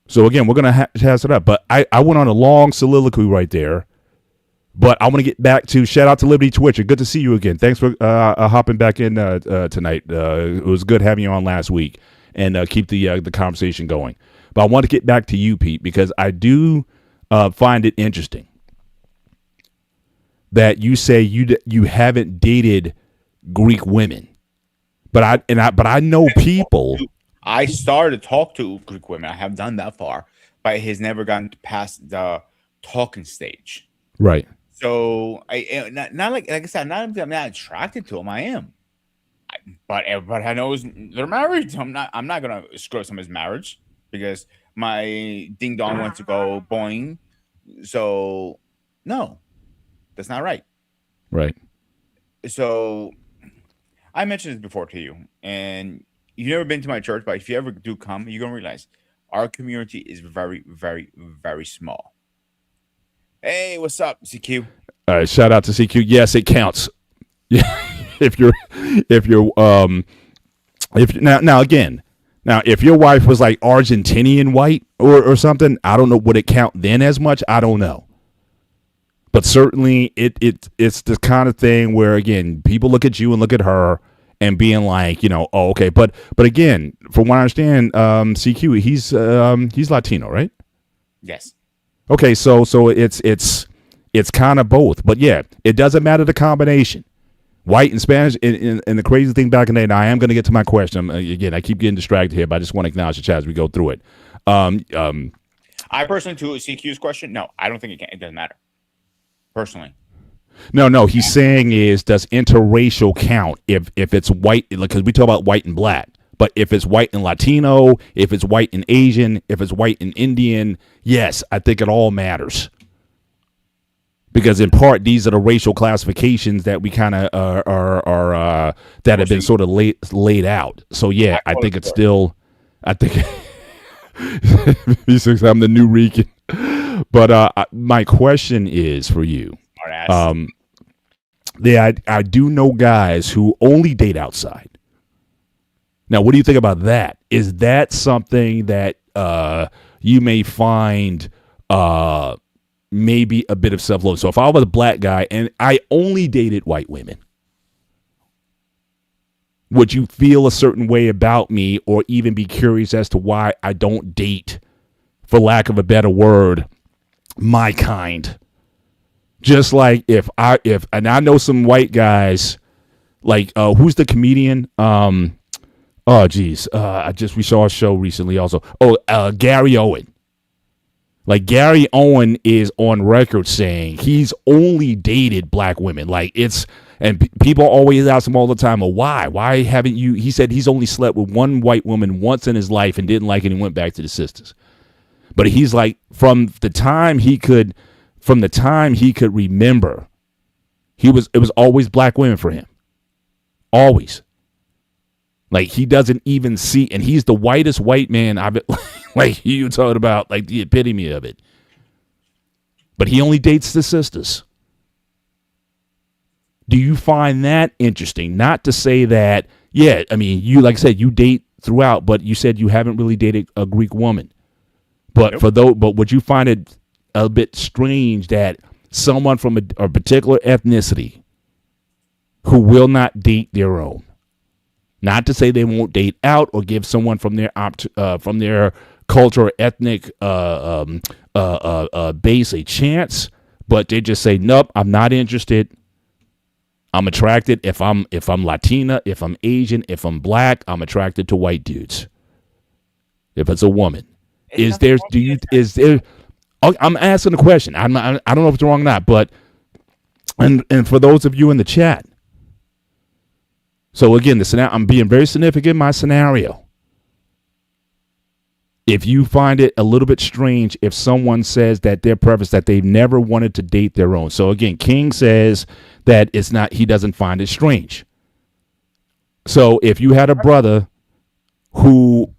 So again, we're going to pass it up. But I went on a long soliloquy right there. But I want to get back to shout out to Liberty Twitcher. Good to see you again. Thanks for hopping back in tonight. It was good having you on last week, and keep the conversation going. But I want to get back to you, Pete, because I do find it interesting that you say you haven't dated Greek women, but I know people. I started to talk to Greek women. I have done that far, but it has never gotten past the talking stage. Right. So I not like I said, I'm not attracted to them. I am, but everybody I know they're married. So I'm not gonna screw up somebody's marriage because my ding dong wants to go boing. So no, that's not right. Right. So I mentioned this before to you, and you've never been to my church, but if you ever do come, you're gonna realize our community is very, very, very small. Hey, what's up, CQ? Shout out to CQ. Yes, it counts. Yeah, if your wife was like Argentinian white or something, I don't know, would it count then as much? I don't know. But certainly it's the kind of thing where, again, people look at you and look at her and being like, oh, okay. But again, from what I understand, CQ, he's Latino, right? Yes. Okay, so it's kind of both, but yeah, it doesn't matter the combination, white and Spanish. And the crazy thing back in the day, and I am going to get to my question again. I keep getting distracted here, but I just want to acknowledge the chat as we go through it. I personally, to CQ's question, no, I don't think it doesn't matter. Personally, no. He's saying does interracial count if it's white? Because we talk about white and black. But if it's white and Latino, if it's white and Asian, if it's white and Indian, yes, I think it all matters. Because in part, these are the racial classifications that we kind of are that have been sort of laid out. So yeah, I think it's still. I think I'm the new Rican. But my question is for you. I do know guys who only date outside. Now, what do you think about that? Is that something that you may find maybe a bit of self-love? So if I was a black guy and I only dated white women, would you feel a certain way about me, or even be curious as to why I don't date, for lack of a better word, my kind? Just like if I know some white guys, like who's the comedian? Oh, geez. We saw a show recently also. Gary Owen. Like, Gary Owen is on record saying he's only dated black women. Like, And people always ask him all the time, well, why? Why haven't you? He said he's only slept with one white woman once in his life and didn't like it and went back to the sisters. But he's like, from the time he could remember, it was always black women for him. Always. Like, he doesn't even see, and he's the whitest white man I've like you talking about, like the epitome of it. But he only dates the sisters. Do you find that interesting? Not to say that, yeah, I mean, you, like I said, you date throughout, but you said you haven't really dated a Greek woman. But Nope. but would you find it a bit strange that someone from a particular ethnicity who will not date their own, not to say they won't date out or give someone from their culture or ethnic base a chance, but they just say, nope, I'm not interested. I'm attracted if I'm Latina, if I'm Asian, if I'm black, I'm attracted to white dudes. If it's a woman, is there? I'm asking a question. I don't know if it's wrong or not, but and for those of you in the chat. So again, I'm being very significant in my scenario. If you find it a little bit strange if someone says that their preference, that they've never wanted to date their own. So again, King says that it's not, he doesn't find it strange. So if you had a brother who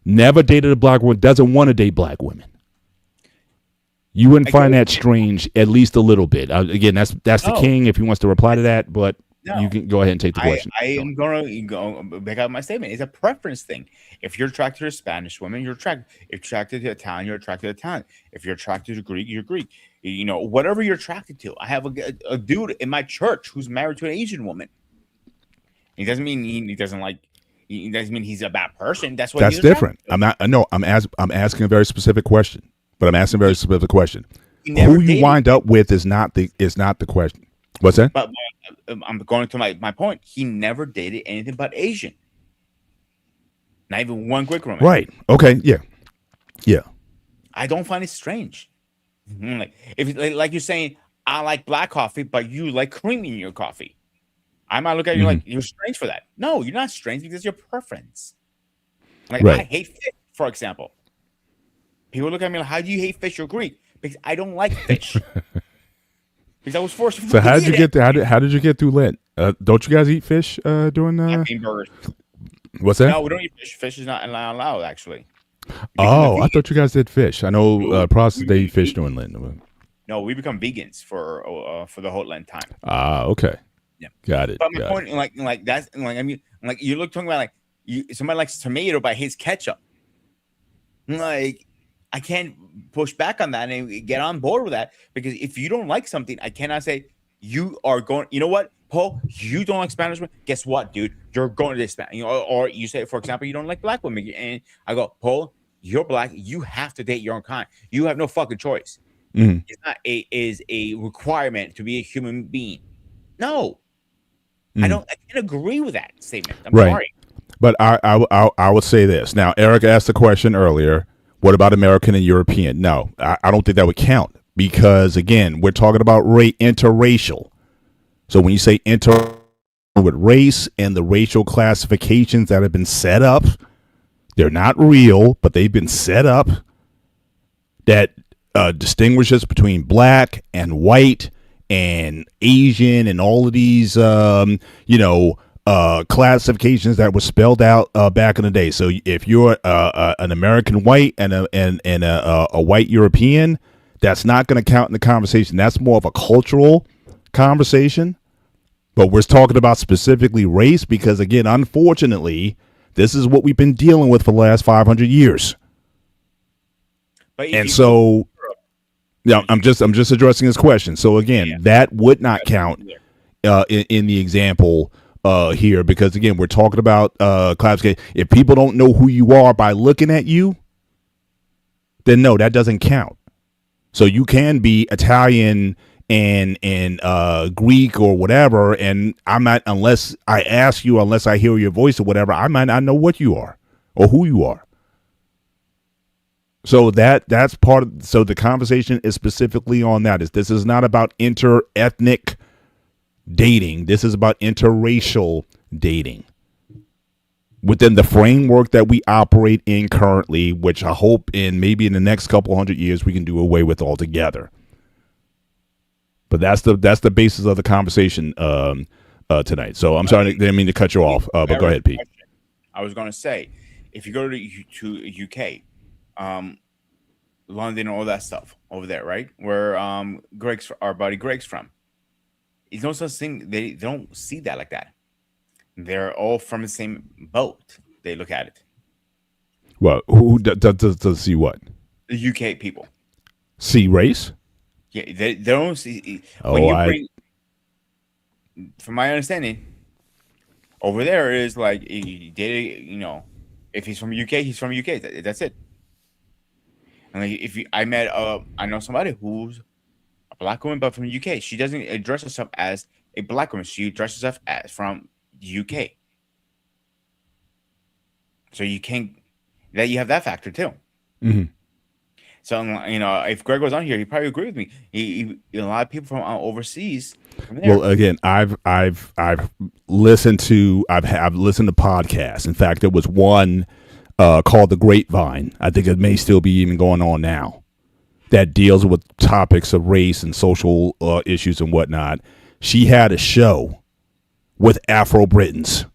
never dated a black woman, doesn't want to date black women, you wouldn't find that strange, at least a little bit. Again, that's the King if he wants to reply to that, but you can go ahead and take the question. I am going to go back out my statement. It's a preference thing. If you're attracted to a Spanish woman, you're attracted. If you're attracted to Italian, you're attracted to Italian. If you're attracted to Greek, you're Greek. Whatever you're attracted to. I have a dude in my church who's married to an Asian woman. He doesn't mean he doesn't like. He doesn't mean he's a bad person. That's what. That's different. I'm not. No, I'm asking a very specific question. But I'm asking a very specific question. Who you wind up with is not the question. What's that? But I'm going to my point. He never dated anything but Asian. Not even one Greek woman. Right. Okay. Yeah. Yeah. I don't find it strange. Like you're saying, I like black coffee, but you like cream in your coffee. I might look at you like you're strange for that. No, you're not strange because it's your preference. Like I hate fish, for example. People look at me like, "How do you hate fish? You're Greek." Because I don't like fish. Because I was forced. So how did you get? How did you get through Lent? Don't you guys eat fish during? Burgers. What's that? No, we don't eat fish. Fish is not allowed, actually. I thought you guys did fish. I know Protestants they eat fish during Lent. No, we become vegans for the whole Lent time. Okay. Yeah, got it. But my point, like that's like I mean, like you look talking about somebody likes tomato but hates ketchup. Like I can't push back on that and get on board with that, because if you don't like something, I cannot say you are going. You know what, Paul? You don't like Spanish women. Guess what, dude? You're going to Spanish. Or you say, for example, you don't like black women, and I go, Paul, you're black. You have to date your own kind. You have no fucking choice. It's not a requirement to be a human being. No. I can't agree with that statement. I'm sorry. But I would say this. Now, Eric asked the question earlier, what about American and European? No, I don't think that would count, because, again, we're talking about interracial. So when you say with race and the racial classifications that have been set up, they're not real, but they've been set up, that distinguishes between black and white and Asian and all of these, classifications that were spelled out back in the day. So if you're an American white and a white European, that's not going to count in the conversation. That's more of a cultural conversation. But we're talking about specifically race because, again, unfortunately, this is what we've been dealing with for the last 500 years. And so, yeah, I'm just addressing this question. So again, that would not count in the example here, because again, we're talking about classification. If people don't know who you are by looking at you, then no, that doesn't count. So you can be Italian and Greek or whatever, and I'm not, unless I ask you, unless I hear your voice or whatever, I might not know what you are or who you are. So that's part of, so the conversation is specifically on that. This is not about inter-ethnic dating. This is about interracial dating within the framework that we operate in currently, which I hope in maybe in the next couple hundred years we can do away with altogether. But that's the basis of the conversation tonight. So I'm sorry, I didn't mean to cut you off, but go ahead, Pete. I was going to say, if you go to UK, London, all that stuff over there, right? Where our buddy Greg's from, it's no such thing. They don't see that like that. They're all from the same boat. They look at it. Well, who does see what? The UK people see race. Yeah, they don't see. From my understanding, over there is like if he's from UK, he's from UK. That's it. And like I know somebody who's a black woman, but from the UK. She doesn't dress herself as a black woman. She dresses herself as from the UK. So you have that factor too. Mm-hmm. So if Greg was on here, he'd probably agree with me. A lot of people from overseas. From there. Well, again, I've listened to podcasts. In fact, there was one called The Grapevine. I think it may still be even going on now, that deals with topics of race and social issues and whatnot. She had a show with Afro-Britons,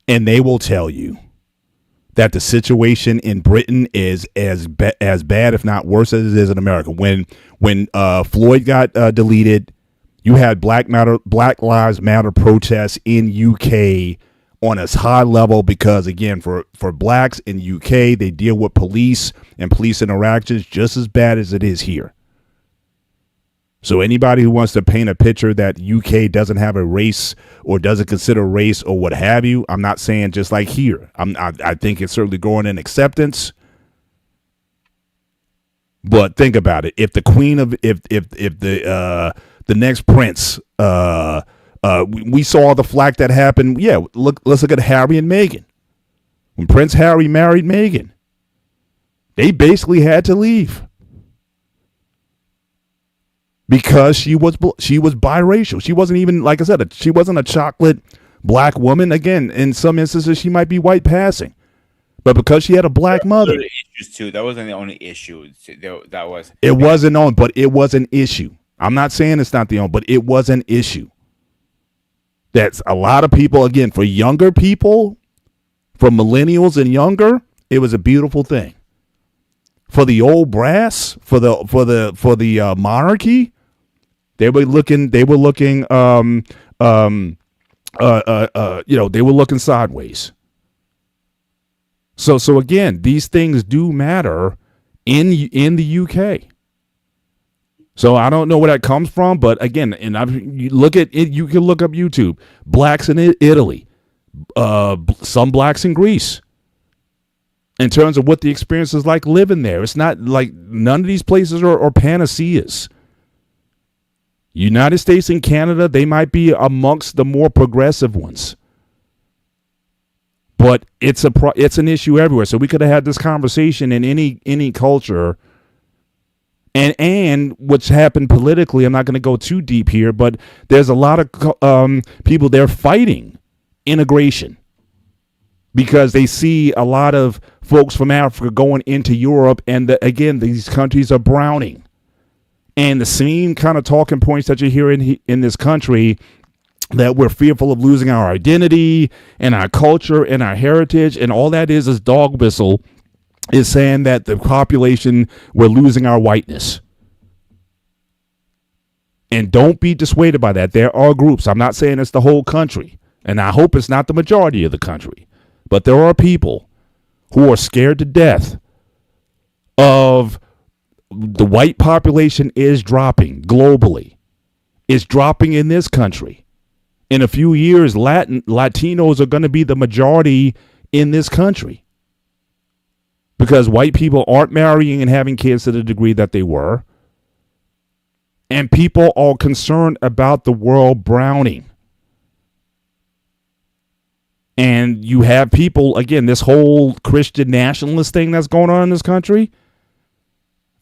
and they will tell you that the situation in Britain is as bad, if not worse, as it is in America. When Floyd got deleted, you had Black Lives Matter protests in UK on a high level because, again, for blacks in UK, they deal with police and police interactions just as bad as it is here. So anybody who wants to paint a picture that UK doesn't have a race or doesn't consider race or what have you, I'm not saying just like here. I think it's certainly growing in acceptance. But think about it: if the queen of if the next prince, we saw the flack that happened. Yeah, let's look at Harry and Meghan. When Prince Harry married Meghan, they basically had to leave. Because she was biracial. She wasn't even, like I said, she wasn't a chocolate black woman. Again, in some instances, she might be white passing. But because she had a black mother. Issues too. That wasn't the only issue. That was. It wasn't on, but it was an issue. I'm not saying it's not the only, but it was an issue. That's a lot of people, again, for younger people, for millennials and younger, it was a beautiful thing. For the old brass, for the monarchy, they were looking they were looking sideways. So again, these things do matter in the UK. So I don't know where that comes from, but again, you look at it, you can look up YouTube. Blacks in Italy, some blacks in Greece. In terms of what the experience is like living there, it's not like none of these places are panaceas. United States and Canada, they might be amongst the more progressive ones, but it's an issue everywhere. So we could have had this conversation in any culture, and what's happened politically. I'm not going to go too deep here, but there's a lot of people there fighting integration because they see a lot of folks from Africa going into Europe, and again, these countries are browning. And the same kind of talking points that you hear in this country, that we're fearful of losing our identity and our culture and our heritage, and all that is dog whistle, is saying that the population, we're losing our whiteness. And don't be dissuaded by that. There are groups. I'm not saying it's the whole country, and I hope it's not the majority of the country, but there are people who are scared to death of the white population is dropping globally. It's dropping in this country. In a few years, Latinos are going to be the majority in this country because white people aren't marrying and having kids to the degree that they were. And people are concerned about the world browning. And you have people, again, this whole Christian nationalist thing that's going on in this country.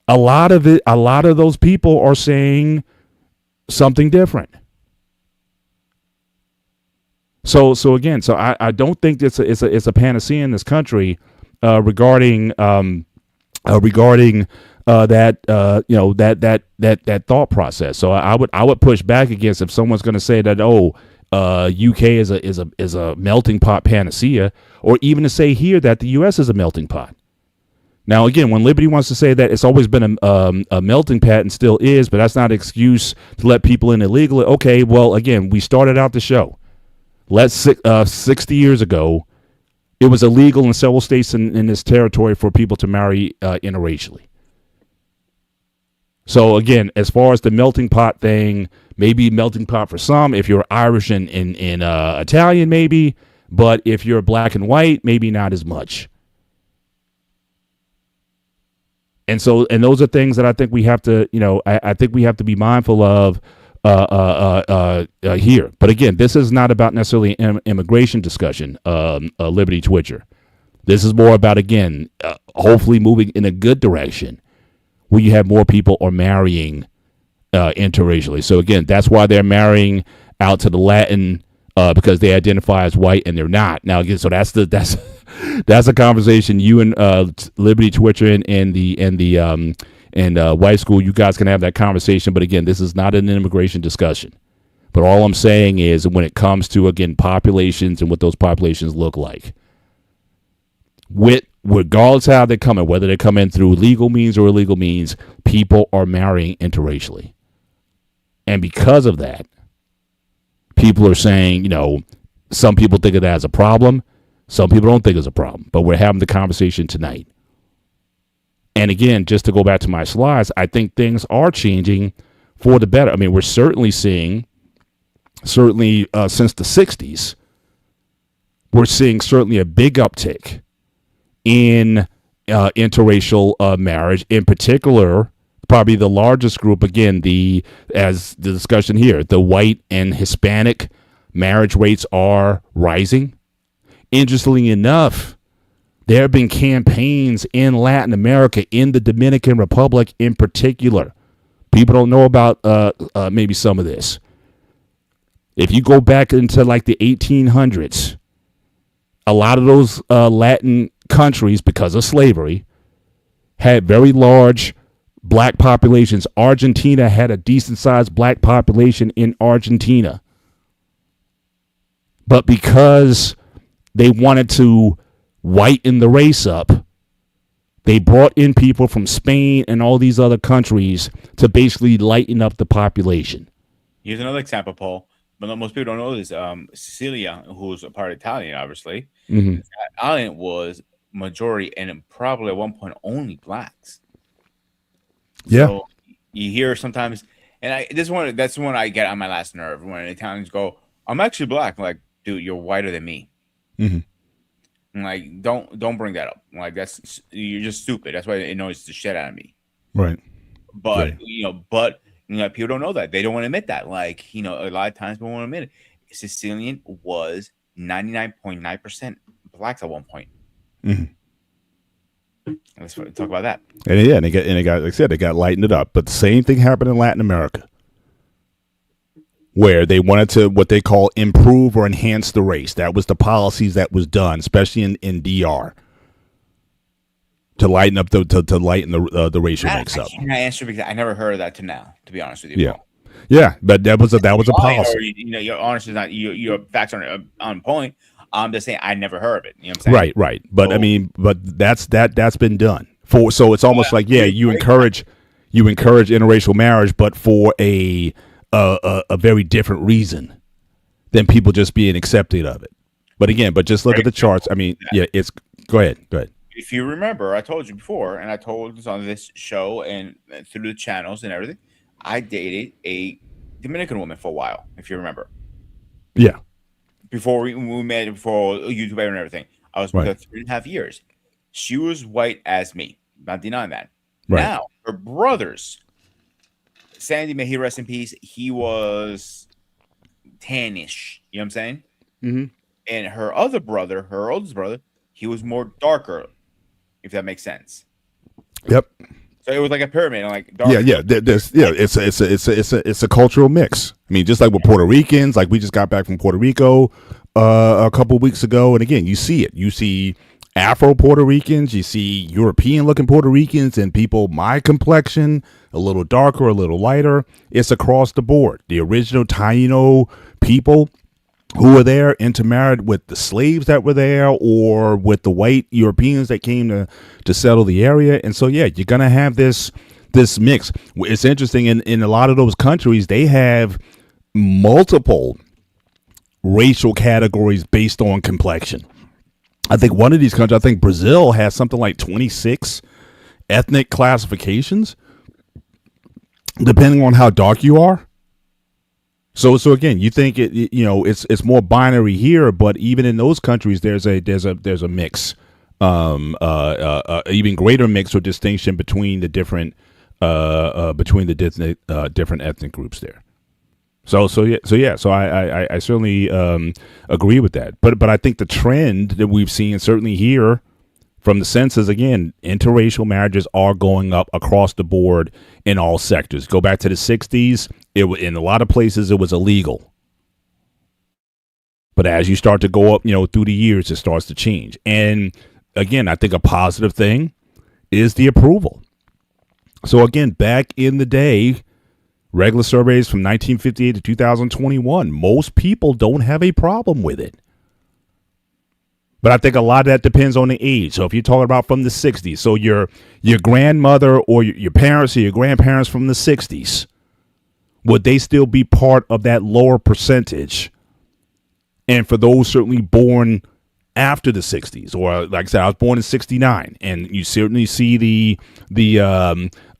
A lot of those people are saying something different. So again, I don't think it's a panacea in this country regarding regarding that thought process. So I would push back against if someone's going to say that UK is a melting pot panacea, or even to say here that the US is a melting pot. Now again, when Liberty wants to say that it's always been a melting pot and still is, but that's not an excuse to let people in illegally. Okay, well again, we started out the show. 60 years ago, it was illegal in several states in this territory for people to marry interracially. So again, as far as the melting pot thing, maybe melting pot for some. If you're Irish and Italian, maybe. But if you're black and white, maybe not as much. And those are things that I think we have to, I think we have to be mindful of here. But again, this is not about necessarily an immigration discussion, Liberty Twitcher. This is more about, again, hopefully moving in a good direction where you have more people are marrying interracially. So again, that's why they're marrying out to the Latin because they identify as white and they're not. Now again, so that's a conversation you and Liberty Twitcher and White School, you guys can have that conversation. But again, this is not an immigration discussion. But all I'm saying is when it comes to, again, populations and what those populations look like, regardless of how they come in, whether they come in through legal means or illegal means, people are marrying interracially. And because of that, people are saying, some people think of that as a problem. Some people don't think it's a problem. But we're having the conversation tonight. And again, just to go back to my slides, I think things are changing for the better. I mean, we're certainly seeing, since the 60s, we're seeing certainly a big uptick in interracial marriage. In particular, probably the largest group, again, as the discussion here, the white and Hispanic marriage rates are rising. Interestingly enough, there have been campaigns in Latin America, in the Dominican Republic in particular. People don't know about maybe some of this. If you go back into like the 1800s, a lot of those Latin countries, because of slavery, had very large black populations. Argentina had a decent-sized black population in Argentina. But because they wanted to whiten the race up, they brought in people from Spain and all these other countries to basically lighten up the population. Here's another example, Paul. But most people don't know this. Sicilia, who's a part Italian, obviously, that island was majority and probably at one point only blacks. Yeah. So you hear sometimes, and that's one I get on my last nerve when Italians go, "I'm actually black." I'm like, dude, you're whiter than me. I'm like, don't bring that up. I'm like, you're just stupid. That's why it annoys the shit out of me. Right. But people don't know that. They don't want to admit that. Like, a lot of times people won't admit it. Sicilian was 99.9% blacks at one point. Let's talk about that. And they got, like I said, they got lightened it up. But the same thing happened in Latin America, where they wanted to what they call improve or enhance the race. That was the policies that was done, especially in DR, to lighten up the racial mix up. I can't answer because I never heard of that to now. To be honest with you, yeah, but that was a policy. Or, your honesty is not your facts aren't on point. I'm just saying I never heard of it. You know what I'm saying? Right. But I mean, that's been done for. So it's almost like you encourage interracial marriage, but for a very different reason than people just being accepting of it. But again, just look at the charts. I mean, it's go ahead. If you remember, I told you before, and I told this on this show and through the channels and everything, I dated a Dominican woman for a while, if you remember. Yeah. Before we met, before YouTube and everything, I was with her 3.5 years. She was white as me. Not denying that. Right. Now, her brothers, Sandy, may he rest in peace, he was tannish. You know what I'm saying? Mm-hmm. And her other brother, her oldest brother, he was more darker, if that makes sense. Yep. So it was like a pyramid, like darker. It's a cultural mix. I mean, just like with Puerto Ricans, like we just got back from Puerto Rico a couple weeks ago, and again, you see it. You see Afro Puerto Ricans, you see European looking Puerto Ricans, and people my complexion, a little darker, a little lighter. It's across the board. The original Taino people who were there intermarried with the slaves that were there, or with the white Europeans that came to settle the area. And so, yeah, you're gonna have this mix. It's interesting, in a lot of those countries, they have multiple racial categories based on complexion. I think one of these countries, I think Brazil, has something like 26 ethnic classifications, depending on how dark you are. So again, you think it's more binary here, but even in those countries, there's a mix, even greater mix or distinction between the different different ethnic groups there. So I certainly agree with that. But I think the trend that we've seen, certainly here from the census, again, interracial marriages are going up across the board in all sectors. Go back to the 60s, in a lot of places it was illegal. But as you start to go up, through the years, it starts to change. And again, I think a positive thing is the approval. So again, back in the day, regular surveys from 1958 to 2021, most people don't have a problem with it. But I think a lot of that depends on the age. So if you're talking about from the 60s, so your grandmother or your parents or your grandparents from the 60s, would they still be part of that lower percentage? And for those certainly born after the 60s, or like I said, I was born in 69, and you certainly see the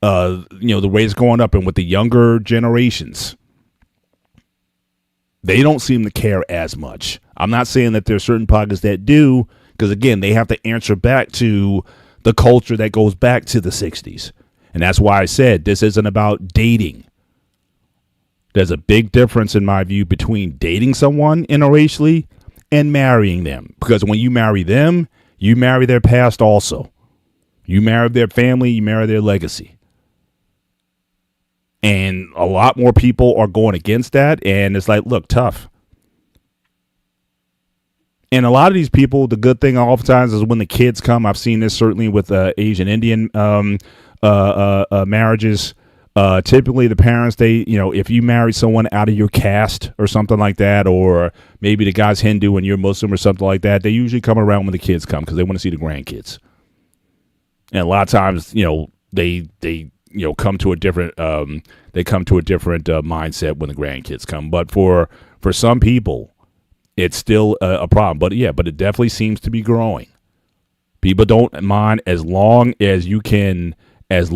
rates going up. And with the younger generations, they don't seem to care as much. I'm not saying that there's certain pockets that do, because again, they have to answer back to the culture that goes back to the 60s. And that's why I said this isn't about dating. There's a big difference, in my view, between dating someone interracially and marrying them. Because when you marry them, you marry their past also. You marry their family, you marry their legacy. And a lot more people are going against that. And it's like, look, tough. And a lot of these people, the good thing oftentimes is when the kids come. I've seen this certainly with Asian Indian marriages. Typically the parents, if you marry someone out of your caste or something like that, or maybe the guy's Hindu and you're Muslim or something like that, they usually come around when the kids come because they want to see the grandkids. And a lot of times, they come to a different mindset when the grandkids come. But for some people, it's still a problem. But it definitely seems to be growing. People don't mind as long as you can, again,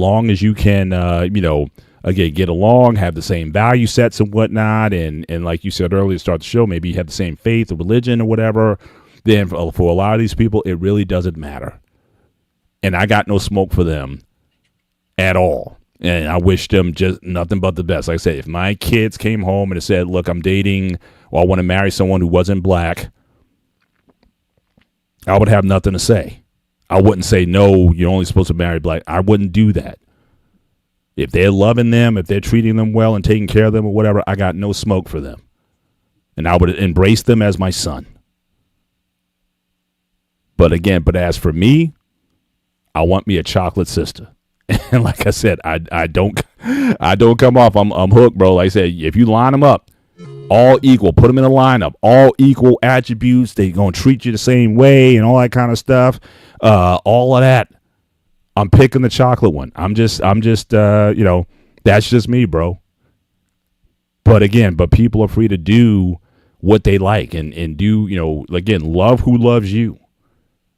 get along, have the same value sets and whatnot. And like you said earlier, start the show, maybe you have the same faith or religion or whatever. Then for a lot of these people, it really doesn't matter. And I got no smoke for them at all. And I wish them just nothing but the best. Like I said, if my kids came home and said, look, I'm dating, or I want to marry someone who wasn't black, I would have nothing to say. I wouldn't say, no, you're only supposed to marry black. I wouldn't do that. If they're loving them, if they're treating them well and taking care of them or whatever, I got no smoke for them. And I would embrace them as my son. But as for me, I want me a chocolate sister. And like I said, I don't come off. I'm hooked, bro. Like I said, if you line them up, all equal, put them in a lineup, all equal attributes, they gonna treat you the same way and all that kind of stuff. All of that, I'm picking the chocolate one. I'm just that's just me, bro. But people are free to do what they like and do, again, love who loves you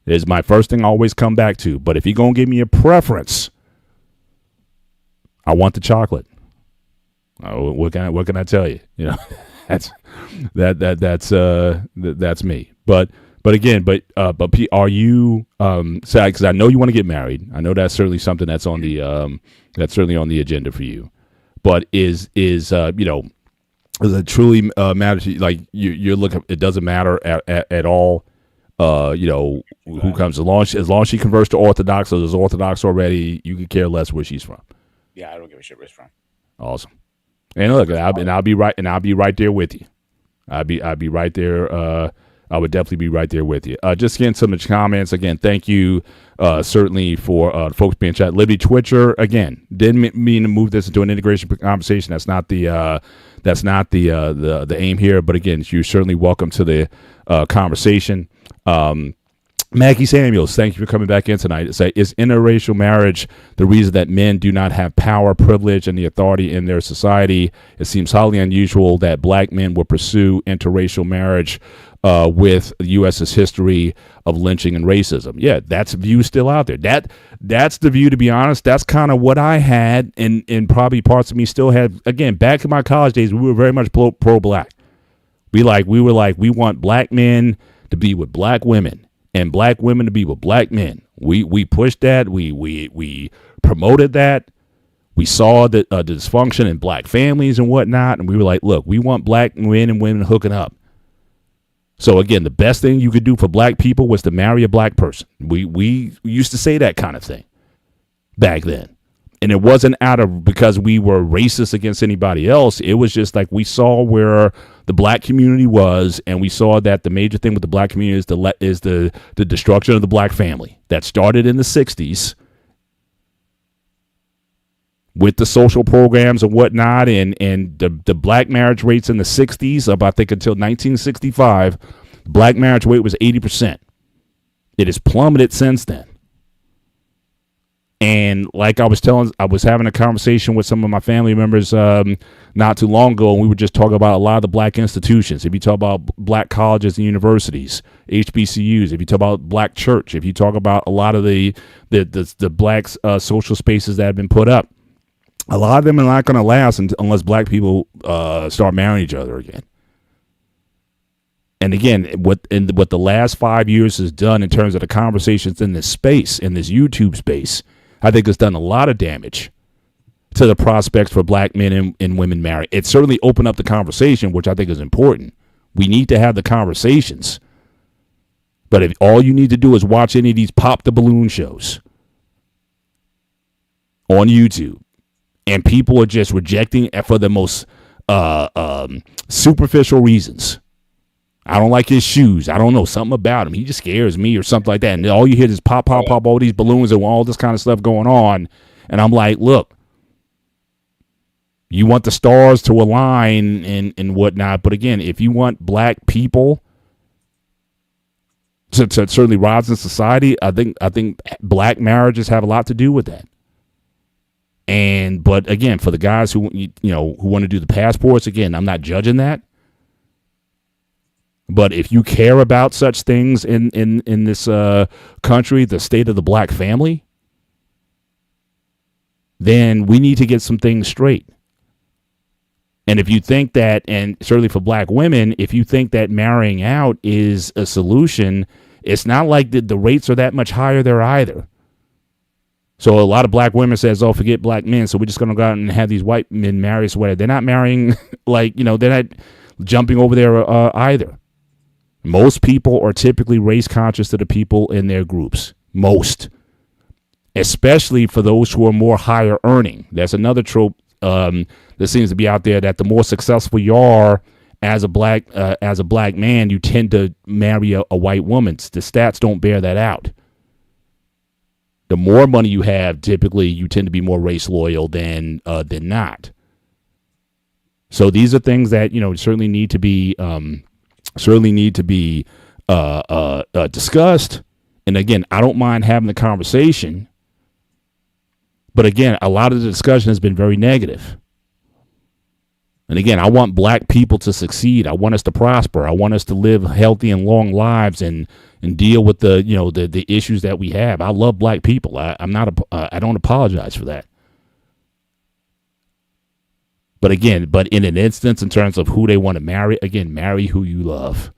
is my first thing I always come back to. But if you're gonna give me a preference, I want the chocolate. What can I tell you? That's me. But are you sad? Because I know you want to get married. I know that's certainly something that's on the agenda for you. But is it truly matter to you? Like you're looking? It doesn't matter at all. Who comes along? As long as she converts to Orthodox or is Orthodox already, you could care less where she's from. Yeah, I don't give a shit where she's from. Awesome. And look, I'll be right there with you. I'll be right there I would definitely be right there with you. Just getting some of the comments again. Thank you, certainly for folks being chat. Libby Twitcher again didn't mean to move this into an integration conversation. That's not the aim here. But again, you're certainly welcome to the conversation. Maggie Samuels, thank you for coming back in tonight. Say, is interracial marriage the reason that men do not have power, privilege, and the authority in their society? It seems highly unusual that black men will pursue interracial marriage with the U.S.'s history of lynching and racism. Yeah, that's a view still out there. That's the view, to be honest. That's kind of what I had, and probably parts of me still had. Again, back in my college days, we were very much pro-black. We were like, we want black men to be with black women and black women to be with black men. We pushed that. We promoted that. We saw the dysfunction in black families and whatnot, and we were like, look, we want black men and women hooking up. So again, the best thing you could do for black people was to marry a black person. We used to say that kind of thing back then. And it wasn't because we were racist against anybody else. It was just like we saw where the black community was, and we saw that the major thing with the black community is the destruction of the black family that started in the 60s with the social programs and whatnot, and the black marriage rates in the 60s, up I think until 1965, black marriage rate was 80%. It has plummeted since then. And like I was having a conversation with some of my family members not too long ago, and we were just talking about a lot of the black institutions. If you talk about black colleges and universities, HBCUs, if you talk about black church, if you talk about a lot of the black social spaces that have been put up, a lot of them are not going to last unless black people start marrying each other again. And again, what the last 5 years has done in terms of the conversations in this space, in this YouTube space, I think it's done a lot of damage to the prospects for black men and women married. It certainly opened up the conversation, which I think is important. We need to have the conversations. But if all you need to do is watch any of these pop the balloon shows on YouTube, and people are just rejecting it for the most superficial reasons. I don't like his shoes. I don't know, something about him. He just scares me or something like that. And all you hear is pop, pop, pop, all these balloons and all this kind of stuff going on. And I'm like, look, you want the stars to align and whatnot. But again, if you want black people to certainly rise in society, I think black marriages have a lot to do with that. But again, for the guys who want to do the passports, again, I'm not judging that. But if you care about such things in this country, the state of the black family, then we need to get some things straight. And if you think that, and certainly for black women, if you think that marrying out is a solution, it's not like the rates are that much higher there either. So a lot of black women says, oh, forget black men, so we're just going to go out and have these white men marry. So they're not marrying, they're not jumping over there either. Most people are typically race conscious to the people in their groups. Most. Especially for those who are more higher earning. That's another trope that seems to be out there, that the more successful you are as a black man, you tend to marry a white woman. The stats don't bear that out. The more money you have, typically you tend to be more race loyal than not. So these are things that certainly need to be discussed. And again, I don't mind having the conversation, but again, a lot of the discussion has been very negative. And again, I want black people to succeed. I want us to prosper. I want us to live healthy and long lives and deal with the issues that we have. I love black people. I don't apologize for that. But again, in an instance, in terms of who they want to marry, again, marry who you love.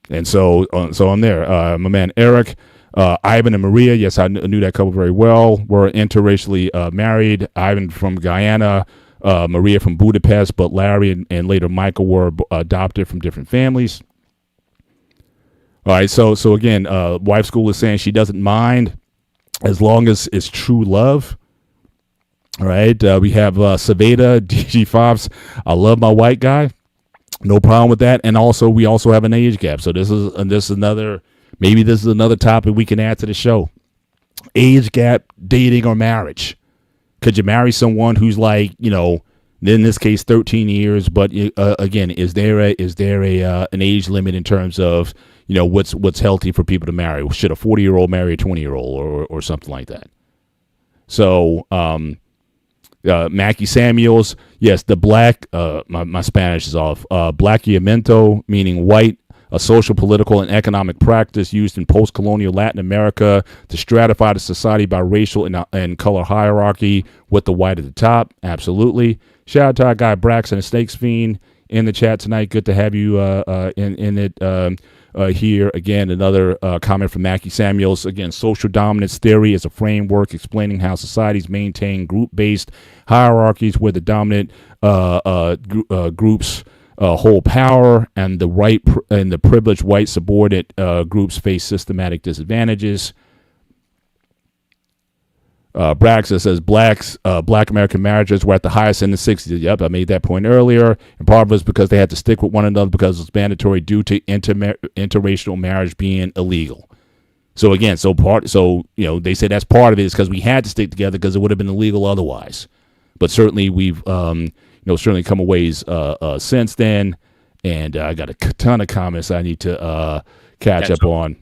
And so I'm there. My man Eric, Ivan and Maria, yes, I knew that couple very well, were interracially married. Ivan from Guyana, Maria from Budapest, but Larry and later Michael were adopted from different families. All right, so again, Wife School is saying she doesn't mind as long as it's true love. All right, we have Saveda, DG Fobbs. I love my white guy. No problem with that. And also, we also have an age gap. So this is another, maybe this is another topic we can add to the show. Age gap, dating or marriage. Could you marry someone who's like, in this case, 13 years? But again, is there a an age limit in terms of what's healthy for people to marry? Should a 40-year-old marry a 20-year-old or something like that? So Mackie Samuels, yes, the black, my Spanish is off. Blackamiento, meaning white, a social, political, and economic practice used in post-colonial Latin America to stratify the society by racial and color hierarchy, with the white at the top. Absolutely. Shout out to our guy Braxton, a Snakes Fiend, in the chat tonight. Good to have you in it here. Again, another comment from Mackie Samuels. Again, social dominance theory is a framework explaining how societies maintain group-based hierarchies where the dominant groups hold power, and the privileged white subordinate groups face systematic disadvantages. Braxton says black American marriages were at the highest in the 60s. Yep, I made that point earlier. And part of it was because they had to stick with one another because it was mandatory due to interracial marriage being illegal. So again, they say that's part of it is because we had to stick together because it would have been illegal otherwise. But certainly we've certainly come a ways since then, and I got a ton of comments I need to catch up on.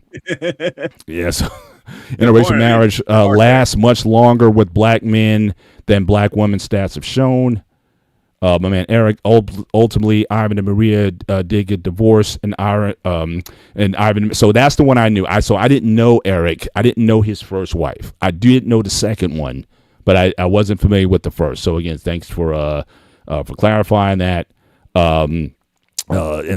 Yes. Interracial marriage lasts much longer with black men than black women, stats have shown. My man Eric, ultimately Ivan and Maria did get divorced, and Ivan. So that's the one I knew. I didn't know Eric. I didn't know his first wife. I did know the second one, but I wasn't familiar with the first. So again, thanks for clarifying that. And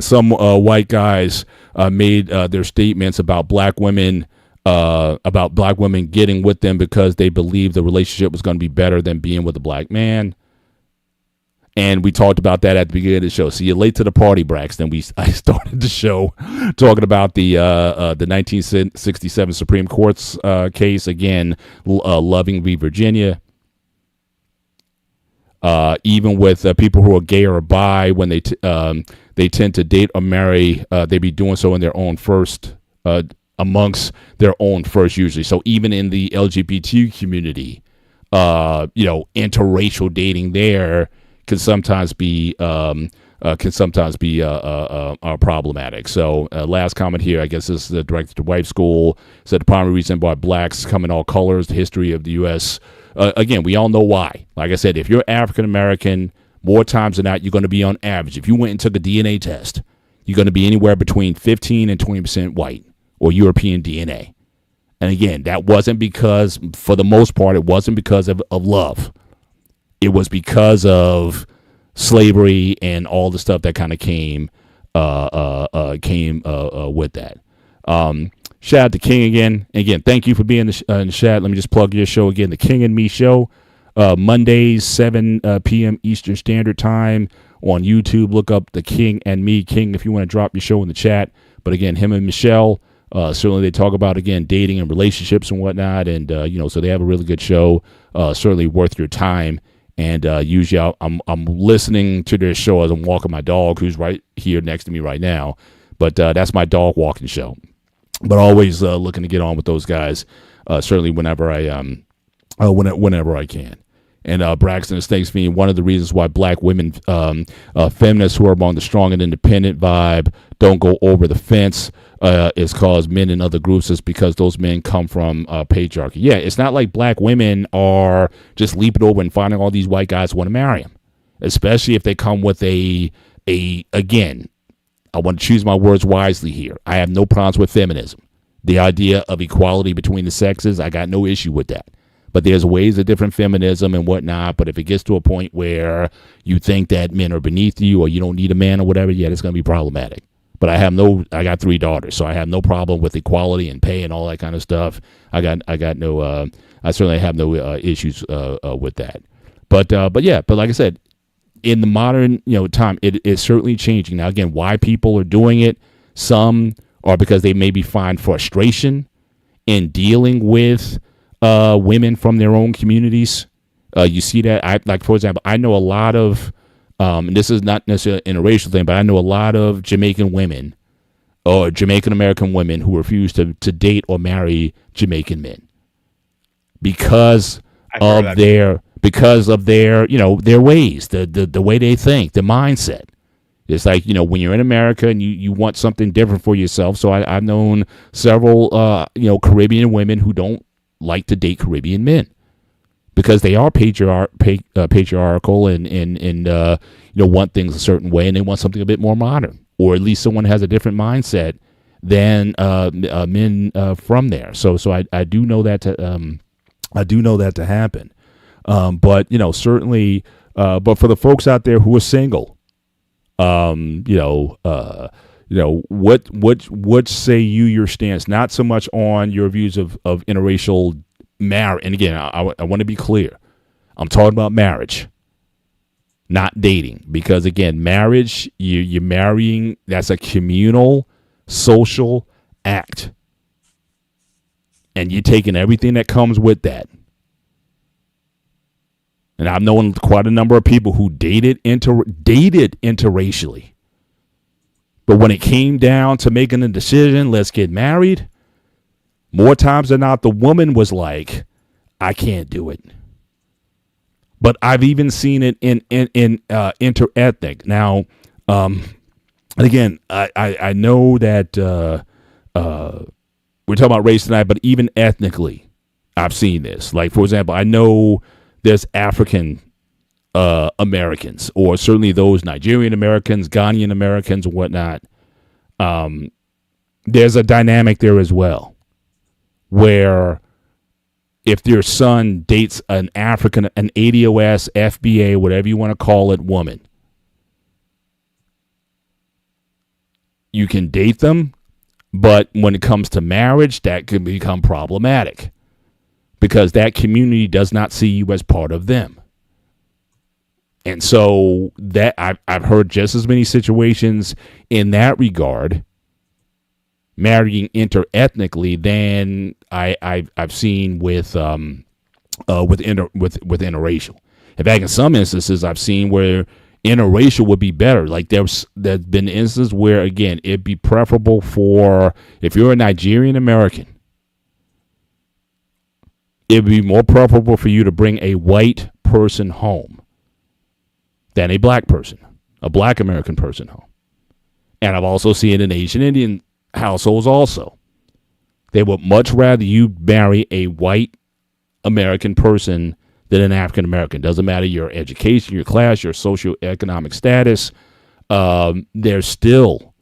some white guys made their statements about black women. Getting with them because they believed the relationship was going to be better than being with a black man. And we talked about that at the beginning of the show. So you're late to the party, Braxton. I started the show talking about the 1967 Supreme Court's case, again, Loving v. Virginia. Even with people who are gay or bi, when they tend to date or marry, they be doing so in their own first amongst their own first usually. So even in the LGBT community, interracial dating there can sometimes be problematic. So last comment here, I guess this is directed to White School, said the primary reason why blacks come in all colors, the history of the U.S. Again, we all know why. Like I said, if you're African American, more times than not, you're going to be on average. If you went and took a DNA test, you're going to be anywhere between 15 and 20% white or European DNA. And again, that wasn't because, for the most part, it wasn't because of love. It was because of slavery and all the stuff that kind of came with that. Shout out to King again. Again, thank you for being in the chat. Let me just plug your show again, The King and Me Show. Mondays, 7 p.m. Eastern Standard Time on YouTube. Look up The King and Me. King, if you want to drop your show in the chat. But again, him and Michelle, certainly they talk about, again, dating and relationships and whatnot. And, so they have a really good show, certainly worth your time. And usually I'm listening to their show as I'm walking my dog, who's right here next to me right now. But that's my dog walking show. But always looking to get on with those guys, certainly whenever I can. And Braxton Snakes being one of the reasons why black women, feminists who are among the strong and independent vibe, don't go over the fence is cause men in other groups is because those men come from patriarchy. Yeah, it's not like black women are just leaping over and finding all these white guys who want to marry them, especially if they come with again, I want to choose my words wisely here. I have no problems with feminism. The idea of equality between the sexes, I got no issue with that. But there's ways of different feminism and whatnot. But if it gets to a point where you think that men are beneath you or you don't need a man or whatever, yeah, it's going to be problematic. But I got 3 daughters, so I have no problem with equality and pay and all that kind of stuff. I certainly have no issues with that. But like I said, in the modern time, it is certainly changing. Now, again, why people are doing it, some are because they maybe find frustration in dealing with women from their own communities. You see that, for example, I know a lot of And this is not necessarily an interracial thing, but I know a lot of Jamaican women or Jamaican American women who refuse to date or marry Jamaican men because of their their ways, the way they think, the mindset. It's like, when you're in America and you want something different for yourself. So I've known several Caribbean women who don't like to date Caribbean men because they are patriarchal and want things a certain way, and they want something a bit more modern, or at least someone has a different mindset than men from there. So I do know that to happen. But certainly, but for the folks out there who are single, what say your stance? Not so much on your views of interracial marriage. And again, I want to be clear. I'm talking about marriage, not dating, because again, marriage, you're marrying. That's a communal, social act, and you're taking everything that comes with that. And I've known quite a number of people who dated interracially. But when it came down to making a decision, let's get married, more times than not, the woman was like, I can't do it. But I've even seen it in interethnic. Now, again, I know that we're talking about race tonight, but even ethnically, I've seen this. Like, for example, I know there's African Americans, or certainly those Nigerian Americans, Ghanaian Americans, and whatnot. There's a dynamic there as well, where if their son dates an African, an ADOS, FBA, whatever you want to call it, woman, you can date them, but when it comes to marriage, that can become problematic, because that community does not see you as part of them. And so that I've heard just as many situations in that regard, marrying interethnically, than I've seen with interracial. In fact, in some instances, I've seen where interracial would be better. Like there's been instances where, again, it'd be preferable for, if you're a Nigerian American, it would be more preferable for you to bring a white person home than a black person, a black American person home. And I've also seen it in Asian Indian households also. They would much rather you marry a white American person than an African American. Doesn't matter your education, your class, your socioeconomic status. There's still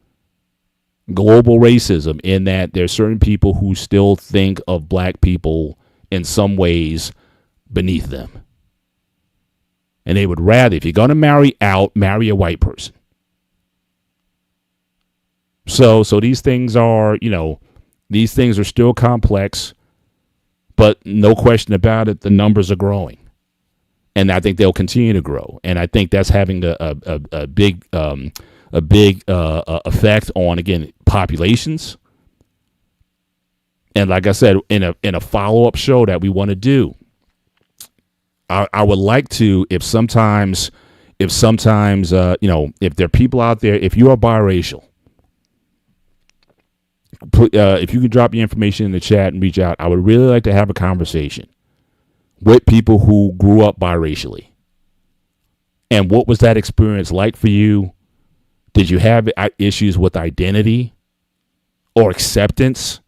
global racism in that there's certain people who still think of black people in some ways beneath them. And they would rather, if you're going to marry out, marry a white person. So these things are, these things are still complex, but no question about it, the numbers are growing. And I think they'll continue to grow. And I think that's having a big effect on, again, populations. And like I said, in a follow-up show that we want to do, I would like to, if sometimes, if there are people out there, if you are biracial, if you could drop your information in the chat and reach out, I would really like to have a conversation with people who grew up biracially. And what was that experience like for you? Did you have issues with identity or acceptance?